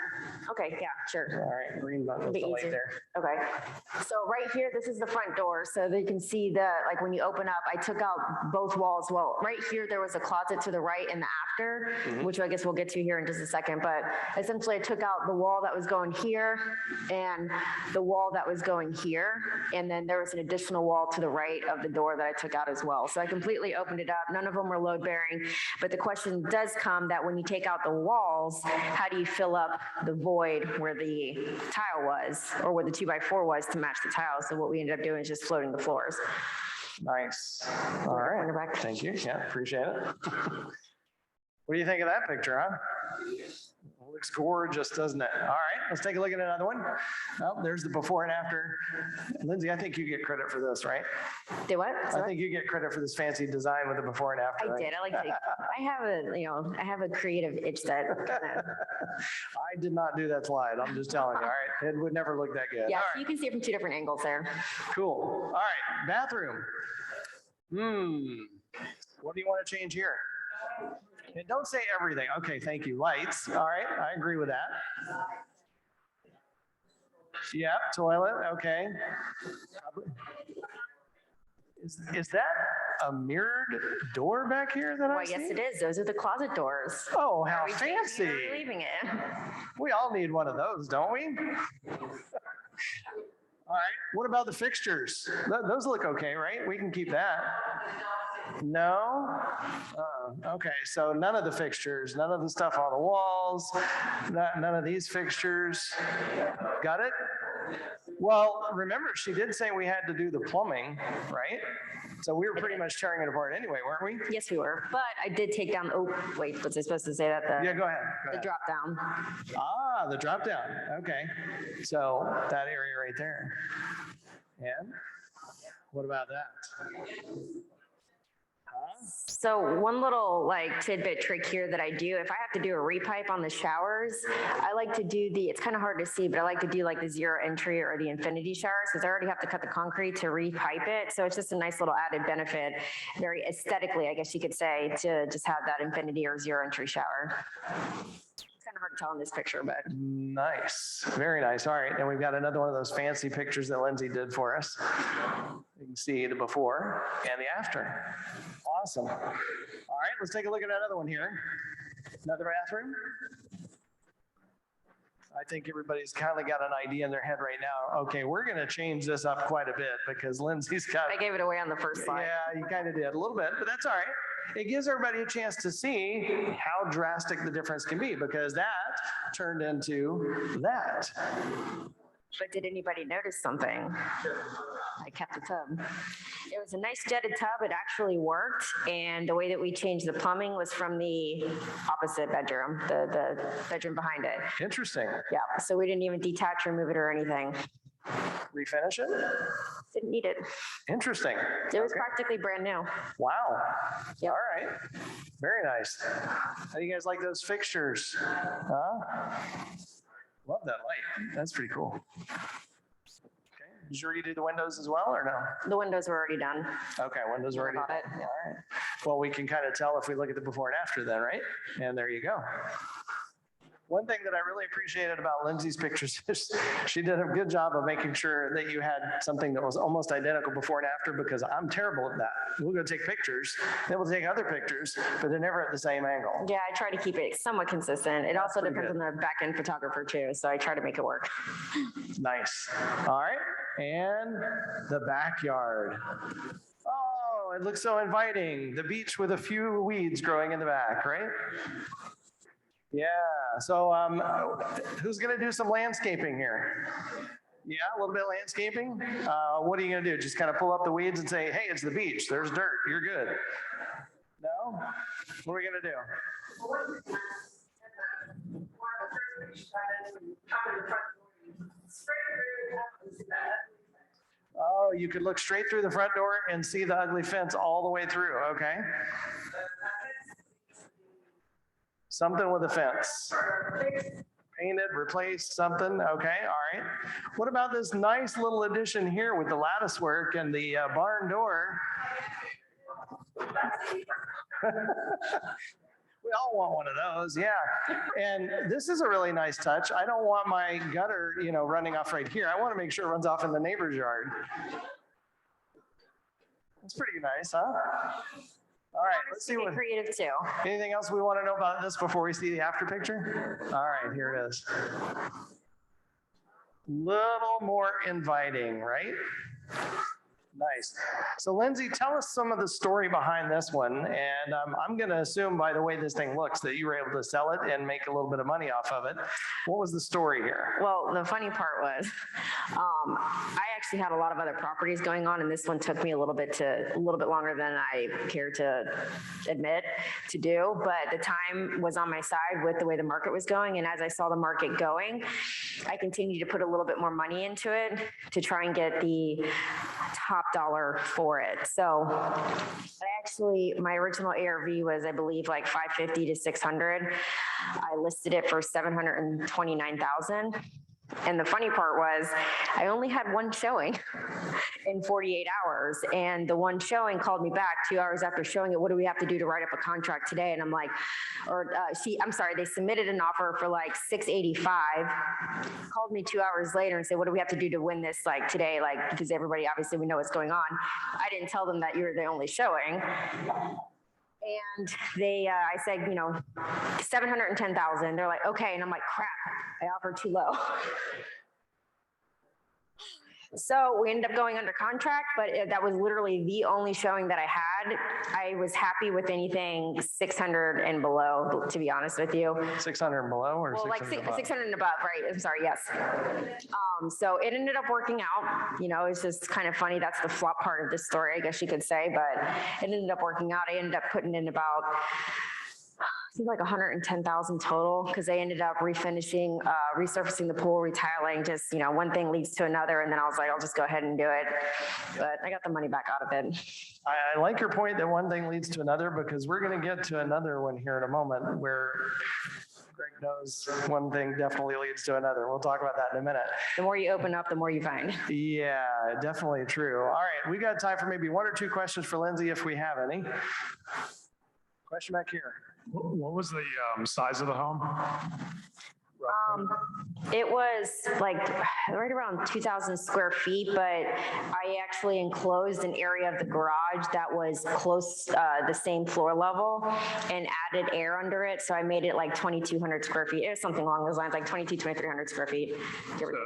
Okay, yeah, sure. All right, green button there. Okay. So right here, this is the front door. So that you can see like when you open up, I took out both walls. Well, right here, there was a closet to the right in the after, which I guess we'll get to here in just a second. But essentially I took out the wall that was going here and the wall that was going here. And then there was an additional wall to the right of the door that I took out as well. So I completely opened it up. None of them were load bearing, but the question does come that when you take out the walls, how do you fill up the void where the tile was, or where the 2x4 was to match the tile? So what we ended up doing is just floating the floors. Nice. All right. Thank you. Yeah, appreciate it. What do you think of that picture, huh? Looks gorgeous, doesn't it? All right, let's take a look at another one. Oh, there's the before and after. Lindsay, I think you get credit for this, right? Do what? I think you get credit for this fancy design with the before and after. I did. I like to. I have a creative itch that. I did not do that slide. I'm just telling you. All right, it would never look that good. Yeah, so you can see it from two different angles there. Cool. All right, bathroom. What do you want to change here? And don't say everything. Okay, thank you. Lights. All right, I agree with that. Yeah, toilet. Okay. Is that a mirrored door back here that I see? Yes, it is. Those are the closet doors. Oh, how fancy. We're leaving it. We all need one of those, don't we? All right. What about the fixtures? Those look okay, right? We can keep that. No? Okay, so none of the fixtures, none of the stuff on the walls, none of these fixtures. Got it? Well, remember, she did say we had to do the plumbing, right? So we were pretty much tearing it apart anyway, weren't we? Yes, we were. But I did take down, oh, wait, was I supposed to say that? Yeah, go ahead. The drop down. Ah, the drop down. Okay. So that area right there. And what about that? So one little like tidbit trick here that I do, if I have to do a repipe on the showers, I like to do it's kind of hard to see, but I like to do like the zero entry or the infinity showers because I already have to cut the concrete to repipe it. So it's just a nice little added benefit, very aesthetically, I guess you could say, to just have that infinity or zero entry shower. It's kind of hard to tell in this picture, but. Nice. Very nice. All right. And we've got another one of those fancy pictures that Lindsay did for us. You can see the before and the after. Awesome. All right, let's take a look at another one here. Another bathroom. I think everybody's kind of got an idea in their head right now. Okay, we're going to change this up quite a bit because Lindsay's got. I gave it away on the first slide. Yeah, you kind of did a little bit, but that's all right. It gives everybody a chance to see how drastic the difference can be because that turned into that. But did anybody notice something? I kept the tub. It was a nice jetted tub. It actually worked. And the way that we changed the plumbing was from the opposite bedroom, the bedroom behind it. Interesting. Yeah. So we didn't even detach or move it or anything. Refinish it? Didn't need it. Interesting. It was practically brand new. Wow. Yep. All right. Very nice. How do you guys like those fixtures? Huh? Love that light. That's pretty cool. Okay. Did you redo the windows as well or no? The windows were already done. Okay, windows are already Got done. it. All right. Well, we can kind of tell if we look at the before and after then, right? And there you go. One thing that I really appreciated about Lindsay's pictures is she did a good job of making sure that you had something that was almost identical before and after because I'm terrible at that. We'll go take pictures, then we'll take other pictures, but they're never at the same angle. Yeah, I try to keep it somewhat consistent. It also depends on the back-end photographer too, so I try to make it work. Nice. All right, and the backyard. Oh, it looks so inviting. The beach with a few weeds growing in the back, right? Yeah, so who's going to do some landscaping here? Yeah, a little bit of landscaping. What are you going to do? Just kind of pull up the weeds and say, hey, it's the beach. There's dirt. You're good. No? What are we going to do? Oh, you could look straight through the front door and see the ugly fence all the way through. Okay. Something with a fence. Painted, replaced, something. Okay, all right. What about this nice little addition here with the lattice work and the barn door? We all want one of those, yeah. And this is a really nice touch. I don't want my gutter, running off right here. I want to make sure it runs off in the neighbor's yard. That's pretty nice, huh? All right, let's see what. Creative too. Anything else we want to know about this before we see the after picture? All right, here it is. Little more inviting, right? Nice. So Lindsay, tell us some of the story behind this one. And I'm going to assume by the way this thing looks that you were able to sell it and make a little bit of money off of it. What was the story here? Well, the funny part was I actually had a lot of other properties going on, and this one took me a little bit longer than I care to admit to do. But the time was on my side with the way the market was going. And as I saw the market going, I continued to put a little bit more money into it to try and get the top dollar for it. So my original ARV was, I believe, like 550 to 600. I listed it for 729,000. And the funny part was I only had one showing in 48 hours. And the one showing called me back 2 hours after showing it. What do we have to do to write up a contract today? And I'm like, they submitted an offer for like 685, called me 2 hours later and said, what do we have to do to win this like today? Like, because everybody, obviously we know what's going on. I didn't tell them that you're the only showing. And I said, 710,000. They're like, okay. And I'm like, crap, I offered too low. So we ended up going under contract, but that was literally the only showing that I had. I was happy with anything 600 and below, to be honest with you. 600 and below or 600 like and above? 600 and above, right? I'm sorry, yes. So it ended up working out. It's just kind of funny. That's the flop part of this story, I guess you could say, but it ended up working out. I ended up putting in about, I think like 110,000 total because they ended up refinishing, resurfacing the pool, retiling, just, one thing leads to another. And then I was like, I'll just go ahead and do it. But I got the money back out of it. I like your point that one thing leads to another because we're going to get to another one here in a moment where Greg knows one thing definitely leads to another. We'll talk about that in a minute. The more you open up, the more you find. Yeah, definitely true. All right, we got time for maybe one or two questions for Lindsay if we have any. Question back here. What was the size of the home? It was like right around 2,000 square feet, but I actually enclosed an area of the garage that was close, the same floor level, and added air under it. So I made it like 2,200 square feet. It was something along those lines, like 2,300 square feet.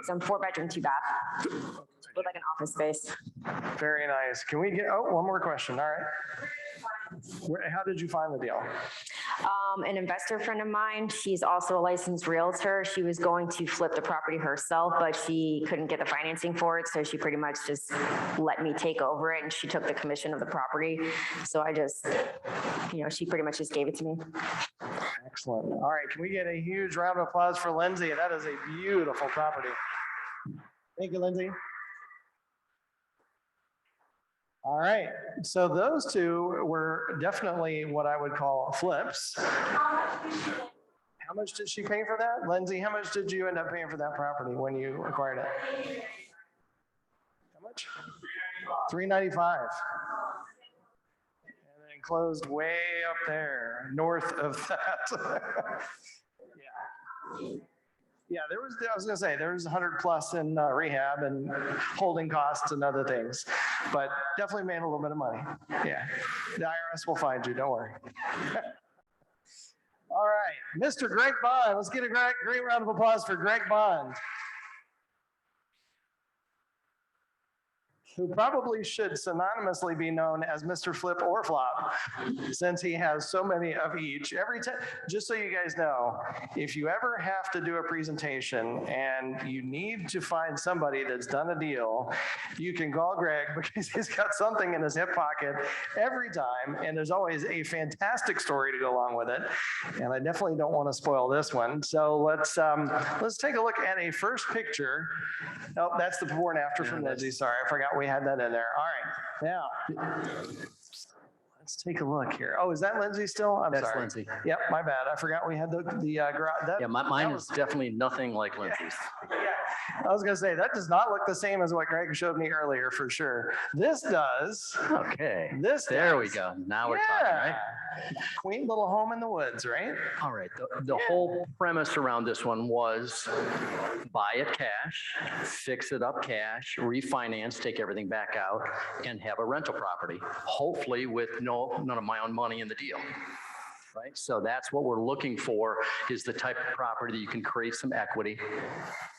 Some 4-bedroom, 2-bath with like an office space. Very nice. Can we get, one more question. All right. How did you find the deal? An investor friend of mine, she's also a licensed realtor. She was going to flip the property herself, but she couldn't get the financing for it. So she pretty much just let me take over it, and she took the commission of the property. So I just, she pretty much just gave it to me. Excellent. All right. Can we get a huge round of applause for Lindsay? That is a beautiful property. Thank you, Lindsay. All right, so those two were definitely what I would call flips. How much did she pay for that? Lindsay, how much did you end up paying for that property when you acquired it? How much? $395. And then closed way up there, north of that. Yeah. Yeah, I was gonna say, there was 100 plus in rehab and holding costs and other things, but definitely made a little bit of money. Yeah, the IRS will find you, don't worry. All right, Mr. Greg Bond, let's get a great round of applause for Greg Bond, who probably should synonymously be known as Mr. Flip or Flop, since he has so many of each. Every time, just so you guys know, if you ever have to do a presentation and you need to find somebody that's done a deal, you can call Greg because he's got something in his hip pocket every time, and there's always a fantastic story to go along with it. And I definitely don't want to spoil this one. So let's take a look at a first picture. Oh, that's the before and after from Lindsay. Sorry, I forgot we had that in there. All right, now let's take a look here. Oh, is that Lindsay still? That's sorry. Lindsay. Yep, my bad. I forgot we had the garage. Yeah, mine is definitely nothing like Lindsay's. Yeah. I was going to say, that does not look the same as what Greg showed me earlier for sure. This does. Okay. This There does. we go. Now we're talking, right? Quaint little home in the woods, right? All right. The whole premise around this one was buy it cash, fix it up cash, refinance, take everything back out, and have a rental property, hopefully with none of my own money in the deal. Right? So that's what we're looking for, is the type of property that you can create some equity.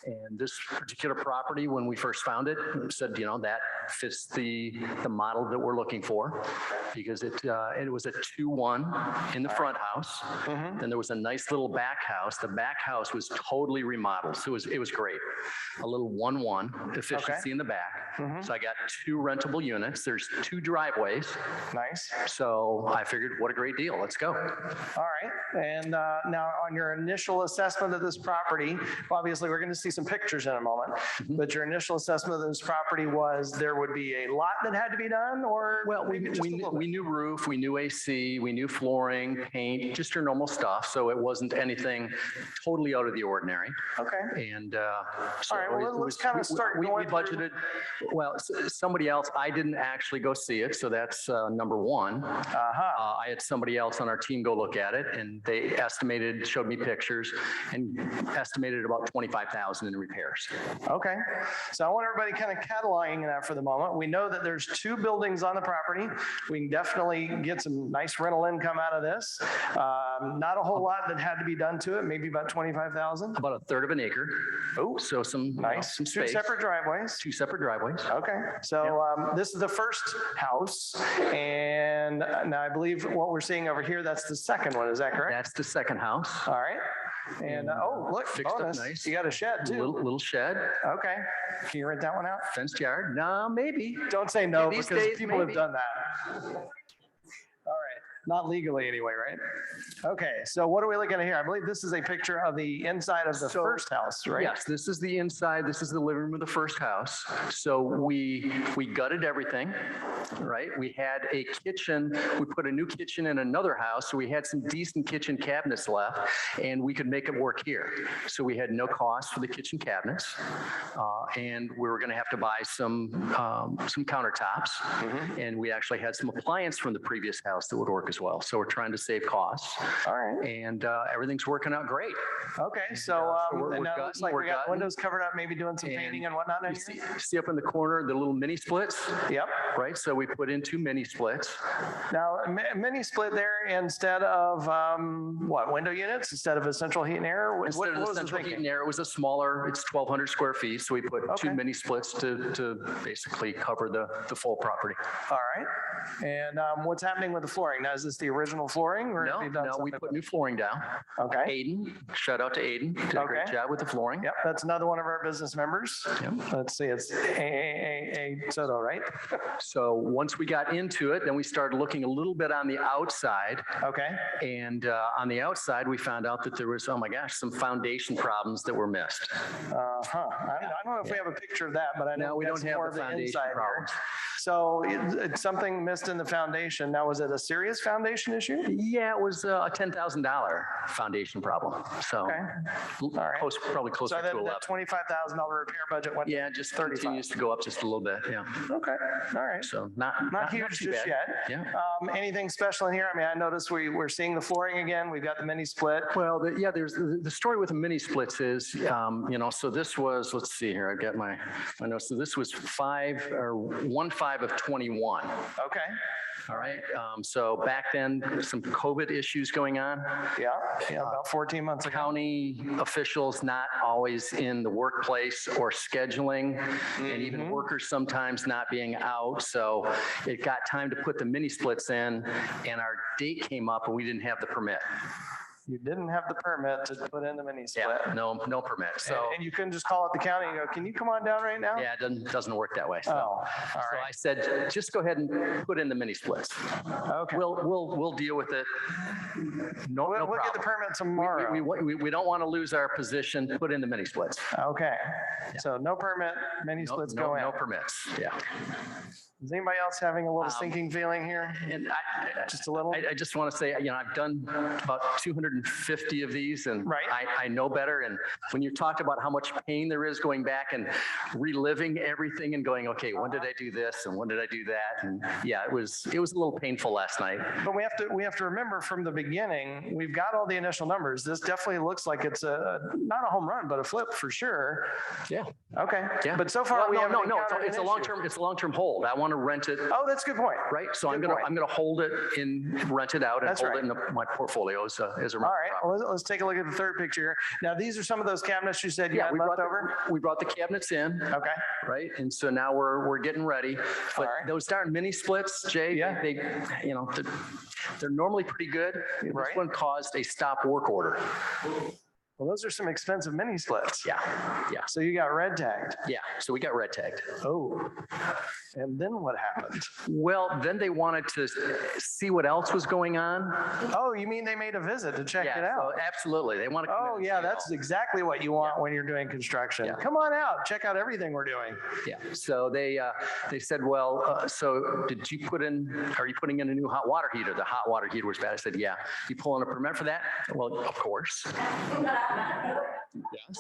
And this particular property, when we first found it, said, that fits the model that we're looking for, because it was a 2-1 in the front house. Mm-hmm. Then there was a nice little back house. The back house was totally remodeled. So it was great. A little 1-1 efficiency in the back. Mm-hmm. So I got 2 rentable units. There's 2 driveways. Nice. So I figured, what a great deal. Let's go. All right. And now on your initial assessment of this property, obviously we're going to see some pictures in a moment, but your initial assessment of this property was there would be a lot that had to be done, or? Well, we knew roof, we knew AC, we knew flooring, paint, just your normal stuff. So it wasn't anything totally out of the ordinary. Okay. And so all right, well, let's kind of start. We budgeted, well, somebody else, I didn't actually go see it. So that's number one. I had somebody else on our team go look at it, and they showed me pictures, and estimated about $25,000 in repairs. Okay, so I want everybody kind of cataloging that for the moment. We know that there's 2 buildings on the property. We can definitely get some nice rental income out of this. Not a whole lot that had to be done to it, maybe about 25,000. About a third of an acre. Oh, so some nice. Some 2 space. separate driveways. 2 separate driveways. Okay, so this is the first house, and now I believe what we're seeing over here, that's the second one. Is that correct? That's the second house. All right. And oh, look, fixed bonus. Up nice. You got a shed too. Little shed. Okay. Can you rent that one out? Fenced yard? No, maybe. Don't say no, These because days, people maybe. have done that. All right. Not legally anyway, right? Okay, so what are we looking at here? I believe this is a picture of the inside of the first house, right? Yes, this is the inside. This is the living room of the first house. So we gutted everything, right? We had a kitchen. We put a new kitchen in another house, so we had some decent kitchen cabinets left, and we could make it work here. So we had no cost for the kitchen cabinets, and we were going to have to buy some countertops, and we actually had some appliance from the previous house that would work as as well. So we're trying to save costs. All right. And everything's working out great. Okay, so we're now it looks like we got windows covered up, maybe doing some And painting and whatnot in You here? see up in the corner, the little mini splits, Yep. right? So we put in 2 mini splits. Now, a mini split there instead of, what, window units instead of a central heat and air? What Instead of was the the central heat thinking? and air, it was a smaller, it's 1,200 square feet. So we put 2 Okay. mini splits to basically cover the full property. All right. And what's happening with the flooring? Now, is this the original flooring? Or have you done No, we something put with new flooring down. Okay. Aiden, shout out to Aiden, did a great Okay. job with the flooring. Yep, that's another one of our business members. Yep. Let's see, it's A Soto, right? So once we got into it, then we started looking a little bit on the outside. Okay. And on the outside, we found out that there was, oh my gosh, some foundation problems that were missed. I don't know if we have a picture of that, but I know No, we don't that's have more the of the foundation inside here. problems. So it's something missed in the foundation. Now, was it a serious foundation issue? Yeah, it was a $10,000 foundation problem. So Okay. All right. probably closer So to that 11. $25,000 repair budget went Yeah, just 35. continues to go up just a little bit. Yeah. Okay, all right. So not huge too just bad. yet. Yeah. Anything special in here? I mean, I noticed we're seeing the flooring again. We've got the mini split. Well, there's the story with the mini splits is, so this was, let's see here, I've got my notes. So this was 1/5 of 21. Okay. All right. So back then, some COVID issues going on. Yeah, about 14 months ago. County officials not always in the workplace or scheduling, and even workers sometimes not being out. So it got time to put the mini splits in, and our date came up and we didn't have the permit. You didn't have the permit to put in the mini split. Yeah, no permit. So And you couldn't just call up the county and go, can you come on down right now? yeah, it doesn't work that way. So, all so right. I said, just go ahead and put in the mini splits. Okay. We'll deal with it. No We'll get the problem. permit tomorrow. We don't want to lose our position. Put in the mini splits. Okay. So no permit, mini splits go in. No permits. Yeah. Is anybody else having a little sinking feeling here? And Just a little? I just want to say, I've done about 250 of these, and Right. I know better. And when you talk about how much pain there is going back and reliving everything and going, okay, when did I do this and when did I do that? And yeah, it was a little painful last night. But we have to remember from the beginning, we've got all the initial numbers. This definitely looks like it's not a home run, but a flip for sure. Yeah. Okay. Yeah. But so far we haven't encountered It's an a issue. long-term hold. I want to rent it. Oh, that's a good point. Right. So I'm Good gonna point. hold it rent it out and That's hold right. it in my portfolio as a All rental right, property. well, let's take a look at the third picture here. Now, these are some of those cabinets you said you Yeah, had we left over? brought the cabinets in. Okay. Right. And so now we're getting ready. But right. those darn mini splits, Jay, Yeah. they're normally pretty good. Right. This one caused a stop work order. Well, those are some expensive mini splits. Yeah. Yeah. So you got red tagged. Yeah. So we got red tagged. Oh. And then what happened? Well, then they wanted to see what else was going on. Oh, you mean they made a visit to check Yeah, it out? so absolutely. They want to. Oh, yeah, that's exactly what you want when you're doing construction. Yeah. Come on out, check out everything we're doing. Yeah. So they said, well, so are you putting in a new hot water heater? The hot water heater was bad. I said, yeah. You pulling a permit for that? Well, of course.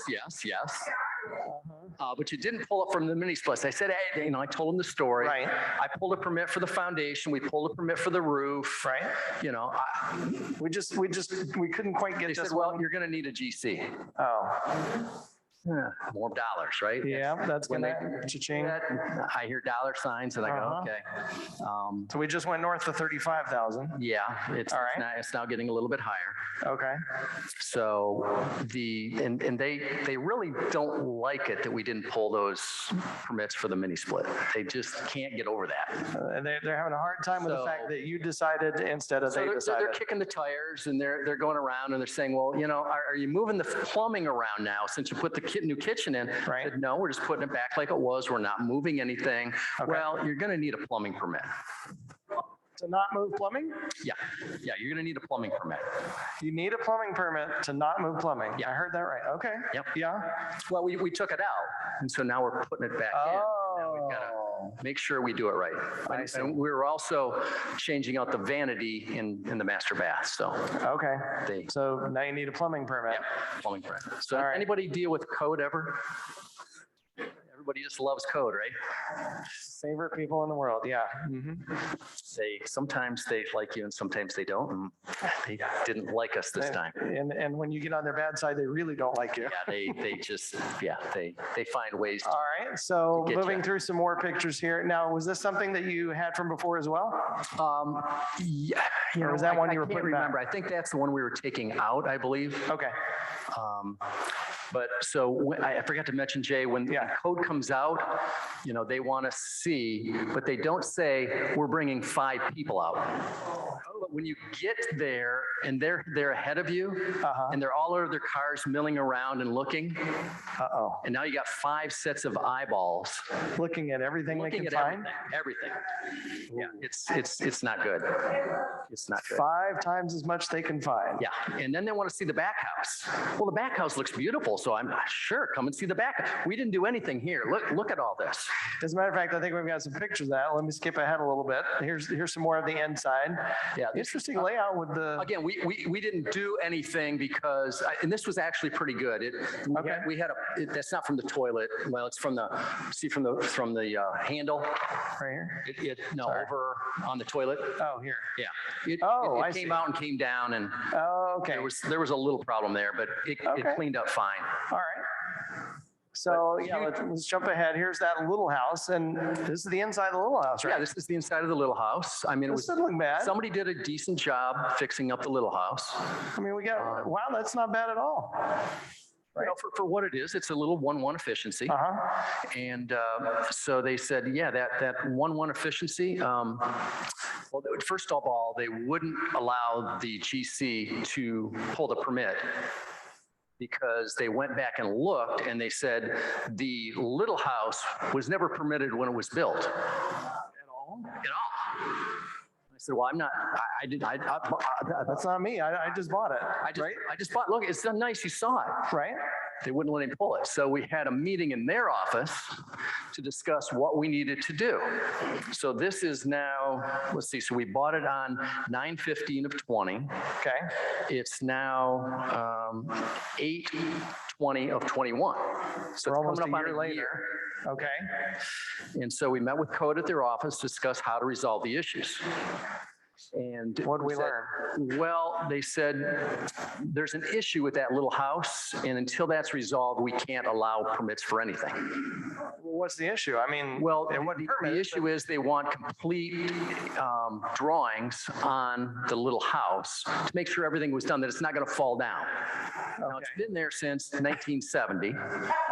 Yes. But you didn't pull it from the mini splits. I said, hey, I told them the story. Right. I pulled a permit for the foundation. We pulled a permit for the roof. Right. We couldn't quite get They this said, well, one. you're going to need a GC. Oh, More dollars, right? yeah, that's When gonna they cha-ching. that, I hear dollar signs and I go, Uh-huh. okay. So we just went north of 35,000. Yeah, it's All right. it's now getting a little bit higher. Okay. So and they really don't like it that we didn't pull those permits for the mini split. They just can't get over that. And they're having a hard time with the So- fact that you decided instead of So they they're decided. kicking the tires and they're going around and they're saying, well, are you moving the plumbing around now since you put the new kitchen in? Right. I said, no, we're just putting it back like it was. We're not moving anything. Okay. Well, you're going to need a plumbing permit. To not move plumbing? Yeah, you're going to need a plumbing permit. You need a plumbing permit to not move plumbing. Yeah. I heard that right. Okay. Yep. Yeah. Well, we took it out, and so now we're putting it back in. Now we've got to make sure we do it right. I see. And we're also changing out the vanity in the master bath. So Okay. So now you need a plumbing permit. plumbing permit. So All right. anybody deal with code ever? Everybody just loves code, right? Favorite people in the world, yeah. Sometimes they like you and sometimes they don't. And they didn't like us this time. And when you get on their bad side, they really don't like you. Yeah, they just, they find ways to. All right, so get moving you. through some more pictures here. Now, was this something that you had from before as well? Yeah. Or was that one you were I can't putting back? remember. I think that's the one we were taking out, I believe. Okay. But so I forgot to mention, Jay, when the code comes out, they want to see, but they don't say we're bringing 5 people out. But when you get there and they're ahead of you and they're all over their cars milling around and looking. And now you got 5 sets of eyeballs. Looking at everything they can find? Everything. Yeah, it's not good. It's not good. 5 times as much they can find. Yeah, and then they want to see the back house. Well, the back house looks beautiful, so I'm sure come and see the back. We didn't do anything here. Look at all this. As a matter of fact, I think we've got some pictures of that. Let me skip ahead a little bit. Here's some more of the inside. Yeah, interesting layout with the. Again, we didn't do anything because, and this was actually pretty good. We had that's not from the toilet. Well, it's from the handle. Right here. Over on the toilet. Oh, here. Yeah. I It came see. out and came down, and okay. There was a little problem there, but it cleaned up fine. All right. So let's jump ahead. Here's that little house, and this is the inside of the little house, right? Yeah, this is the inside of the little house. I mean, This doesn't look bad. somebody did a decent job fixing up the little house. I mean, we got wow, that's not bad at all. Right. For what it is, it's a little 1-1 efficiency. And so they said, that 1-1 efficiency, well, first of all, they wouldn't allow the GC to pull the permit because they went back and looked and they said the little house was never permitted when it was built. At all? I said, well, I'm not, that's not me. I just bought it. I just bought, look, it's so nice. You saw it. Right. They wouldn't let him pull it. So we had a meeting in their office to discuss what we needed to do. So this is now, let's see, so we bought it on 9/15 of 20. Okay. It's now 8/20 of 21. So we're almost coming up a year on later. Okay. And so we met with code at their office to discuss how to resolve the issues. And what did we learn? Well, they said there's an issue with that little house, and until that's resolved, we can't allow permits for anything. What's the issue? I mean, well, the issue is they want complete drawings on the little house to make sure everything was done, that it's not going to fall down. Now, it's been there since 1970.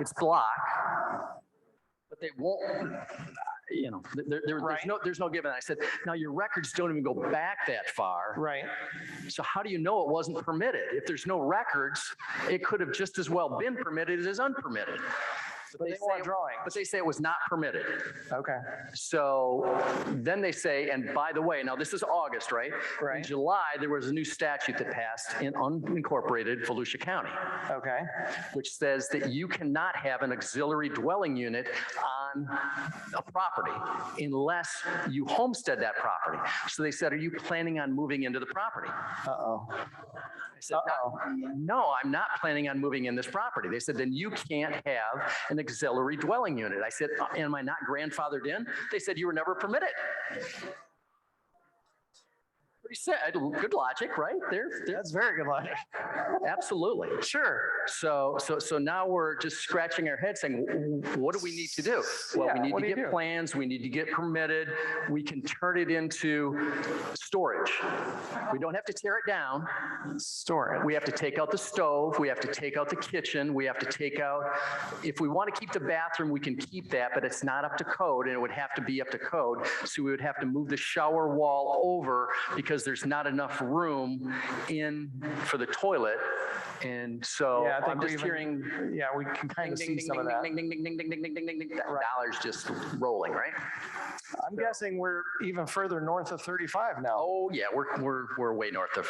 It's block, but they won't. There's no given. I said, now your records don't even go back that far. Right. So how do you know it wasn't permitted? If there's no records, it could have just as well been permitted as unpermitted. But they want drawings. But they say it was not permitted. Okay. So then they say, and by the way, now this is August, right? Right. In July, there was a new statute that passed in unincorporated Volusia County. Okay. Which says that you cannot have an auxiliary dwelling unit on a property unless you homestead that property. So they said, are you planning on moving into the property? Uh-oh. I said, no, I'm not planning on moving in this property. They said, then you can't have an auxiliary dwelling unit. I said, am I not grandfathered in? They said, you were never permitted. Pretty sad. Good logic, right? That's very good logic. Absolutely. Sure. So now we're just scratching our heads saying, what do we need to do? Well, we need to get plans. We need to get permitted. We can turn it into storage. We don't have to tear it down. Storage. We have to take out the stove. We have to take out the kitchen. We have to take out, if we want to keep the bathroom, we can keep that, but it's not up to code, and it would have to be up to code. So we would have to move the shower wall over because there's not enough room in for the toilet. And so I'm just hearing, we can kind of see some of that. Dollars just rolling, right? I'm guessing we're even further north of 35 now. Oh yeah, we're way north of.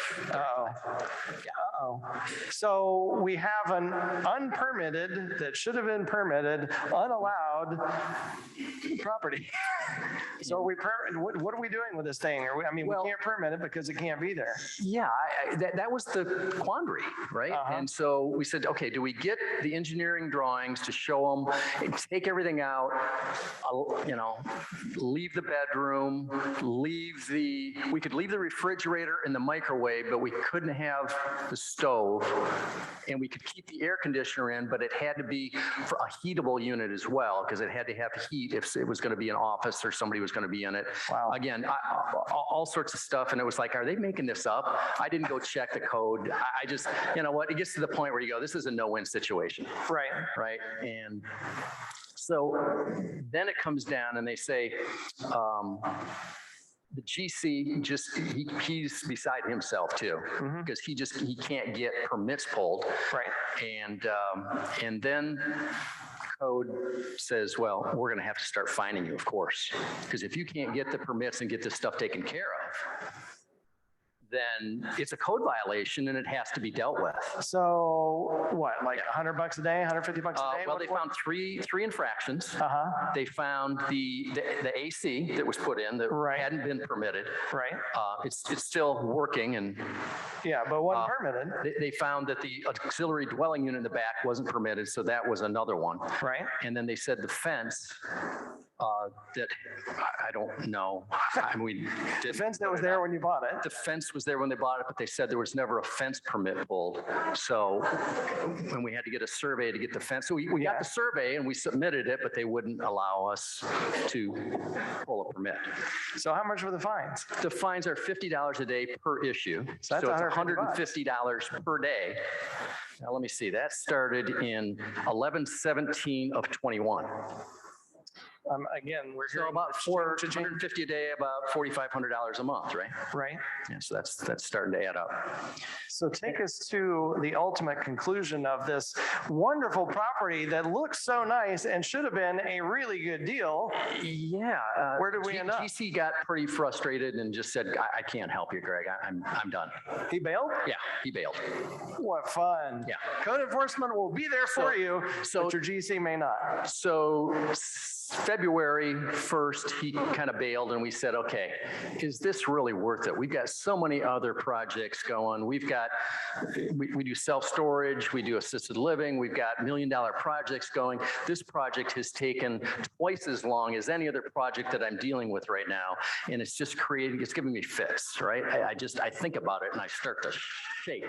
So we have an unpermitted that should have been permitted, unallowed property. So what are we doing with this thing? We can't permit it because it can't be there. Yeah, that was the quandary, right? And so we said, okay, do we get the engineering drawings to show them, take everything out, leave the bedroom, we could leave the refrigerator and the microwave, but we couldn't have the stove, and we could keep the air conditioner in, but it had to be for a heatable unit as well, because it had to have heat if it was going to be an office or somebody was going to be in it. Wow. Again, all sorts of stuff. And it was like, are they making this up? I didn't go check the code. I just, you know what, it gets to the point where you go, this is a no-win situation. Right. Right. And so then it comes down and they say, the GC he's beside himself too, because he can't get permits pulled. Right. And then code says, well, we're going to have to start fining you, of course, because if you can't get the permits and get this stuff taken care of, then it's a code violation and it has to be dealt with. So what, like $100 a day, $150 a day? Well, they found three infractions. They found the AC that was put in that hadn't been permitted. Right. It's still working and. Yeah, but wasn't permitted. They found that the auxiliary dwelling unit in the back wasn't permitted, so that was another one. Right. And then they said the fence that I don't know. I mean, the fence that was there when you bought it. The fence was there when they bought it, but they said there was never a fence permit pulled. So when we had to get a survey to get the fence, so we got the survey and we submitted it, but they wouldn't allow us to pull a permit. So how much were the fines? The fines are $50 a day per issue. So that's $150 per day. Now let me see. That started in 11/17 of 21. Again, we're so about $450 a day, about $4,500 a month, right? Right. Yeah, so that's starting to add up. So take us to the ultimate conclusion of this wonderful property that looks so nice and should have been a really good deal. Yeah. Where did we end up? GC got pretty frustrated and just said, I can't help you, Greg. I'm done. He bailed? Yeah, he bailed. What fun. Yeah. Code enforcement will be there for you, but your GC may not. So February 1st, he kind of bailed and we said, okay, is this really worth it? We've got so many other projects going. We've got, we do self-storage, we do assisted living, we've got $1 million projects going. This project has taken twice as long as any other project that I'm dealing with right now. And it's just it's giving me fits, right? I think about it and I start to shake.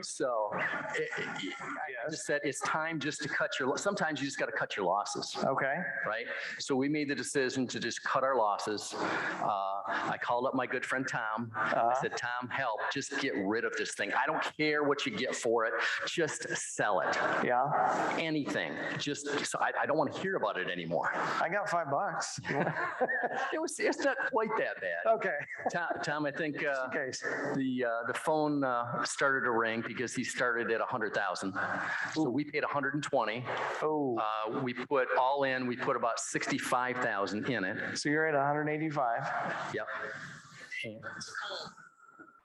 So I just said, it's time just to sometimes you just got to cut your losses. Okay. Right? So we made the decision to just cut our losses. I called up my good friend Tom. I said, Tom, help, just get rid of this thing. I don't care what you get for it. Just sell it. Yeah. Anything. So I don't want to hear about it anymore. I got $5. It's not quite that bad. Okay. Tom, I think the phone started to ring because he started at 100,000. So we paid 120. Oh. We put about 65,000 in it. So you're at 185. Yep.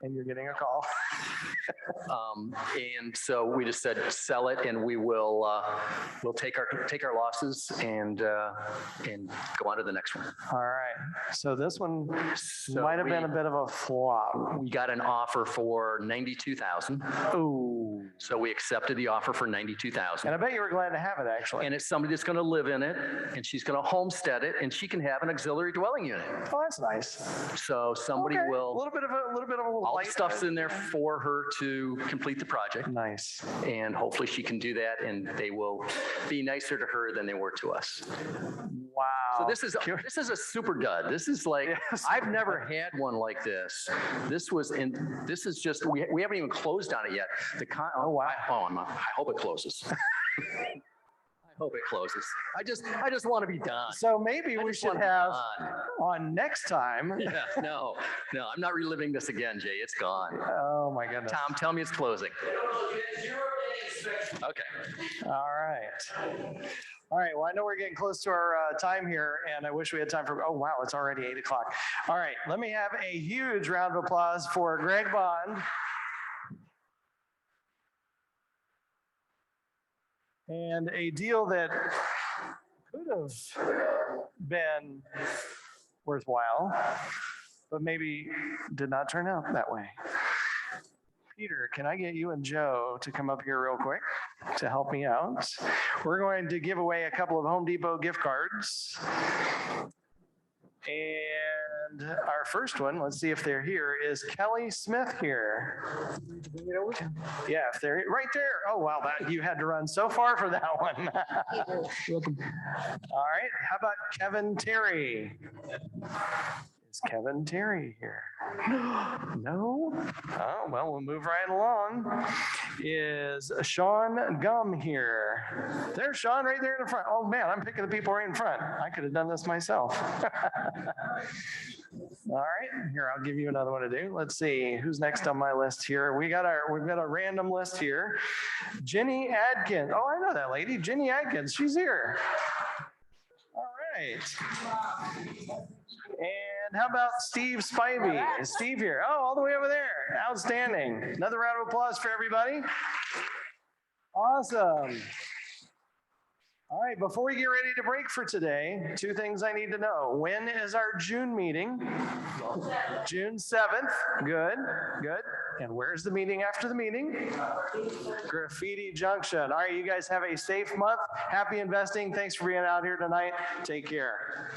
And you're getting a call. And so we just said, sell it, and we'll take our losses and go on to the next one. All right. So this one might have been a bit of a flop. We got an offer for 92,000. Oh. So we accepted the offer for 92,000. And I bet you were glad to have it, actually. And it's somebody that's going to live in it, and she's going to homestead it, and she can have an auxiliary dwelling unit. Oh, that's nice. So somebody will. A little bit of a all the stuff's in there for her to complete the project. Nice. And hopefully she can do that, and they will be nicer to her than they were to us. Wow. So this is a super dud. This is like, I've never had one like this. This is just, we haven't even closed on it yet. Oh, wow. I hope it closes. I hope it closes. I just want to be done. So maybe we should have on next time. Yeah, no, I'm not reliving this again, Jay. It's gone. Oh my goodness. Tom, tell me it's closing. Okay. All right. All right. Well, I know we're getting close to our time here, and I wish we had time for, oh, wow, it's already 8 o'clock. All right. Let me have a huge round of applause for Greg Bond. And a deal that could have been worthwhile, but maybe did not turn out that way. Peter, can I get you and Joe to come up here real quick to help me out? We're going to give away a couple of Home Depot gift cards. And our first one, let's see if they're here, is Kelly Smith here. Yeah, if they're right there. Oh, wow, that you had to run so far for that one. Welcome. All right, how about Kevin Terry? Is Kevin Terry here? No? Oh, well, we'll move right along. Is Sean Gum here? There's Sean right there in the front. Oh, man, I'm picking the people right in front. I could have done this myself. All right, here, I'll give you another one to do. Let's see, who's next on my list here? We've got a random list here. Jenny Adkins. Oh, I know that lady, Jenny Adkins. She's here. All right. And how about Steve Spivey? Is Steve here? Oh, all the way over there. Outstanding. Another round of applause for everybody. Awesome. All right, before we get ready to break for today, two things I need to know. When is our June meeting? June 7th. Good, good. And where's the meeting after the meeting? Graffiti Junction. All right, you guys have a safe month. Happy investing. Thanks for being out here tonight. Take care.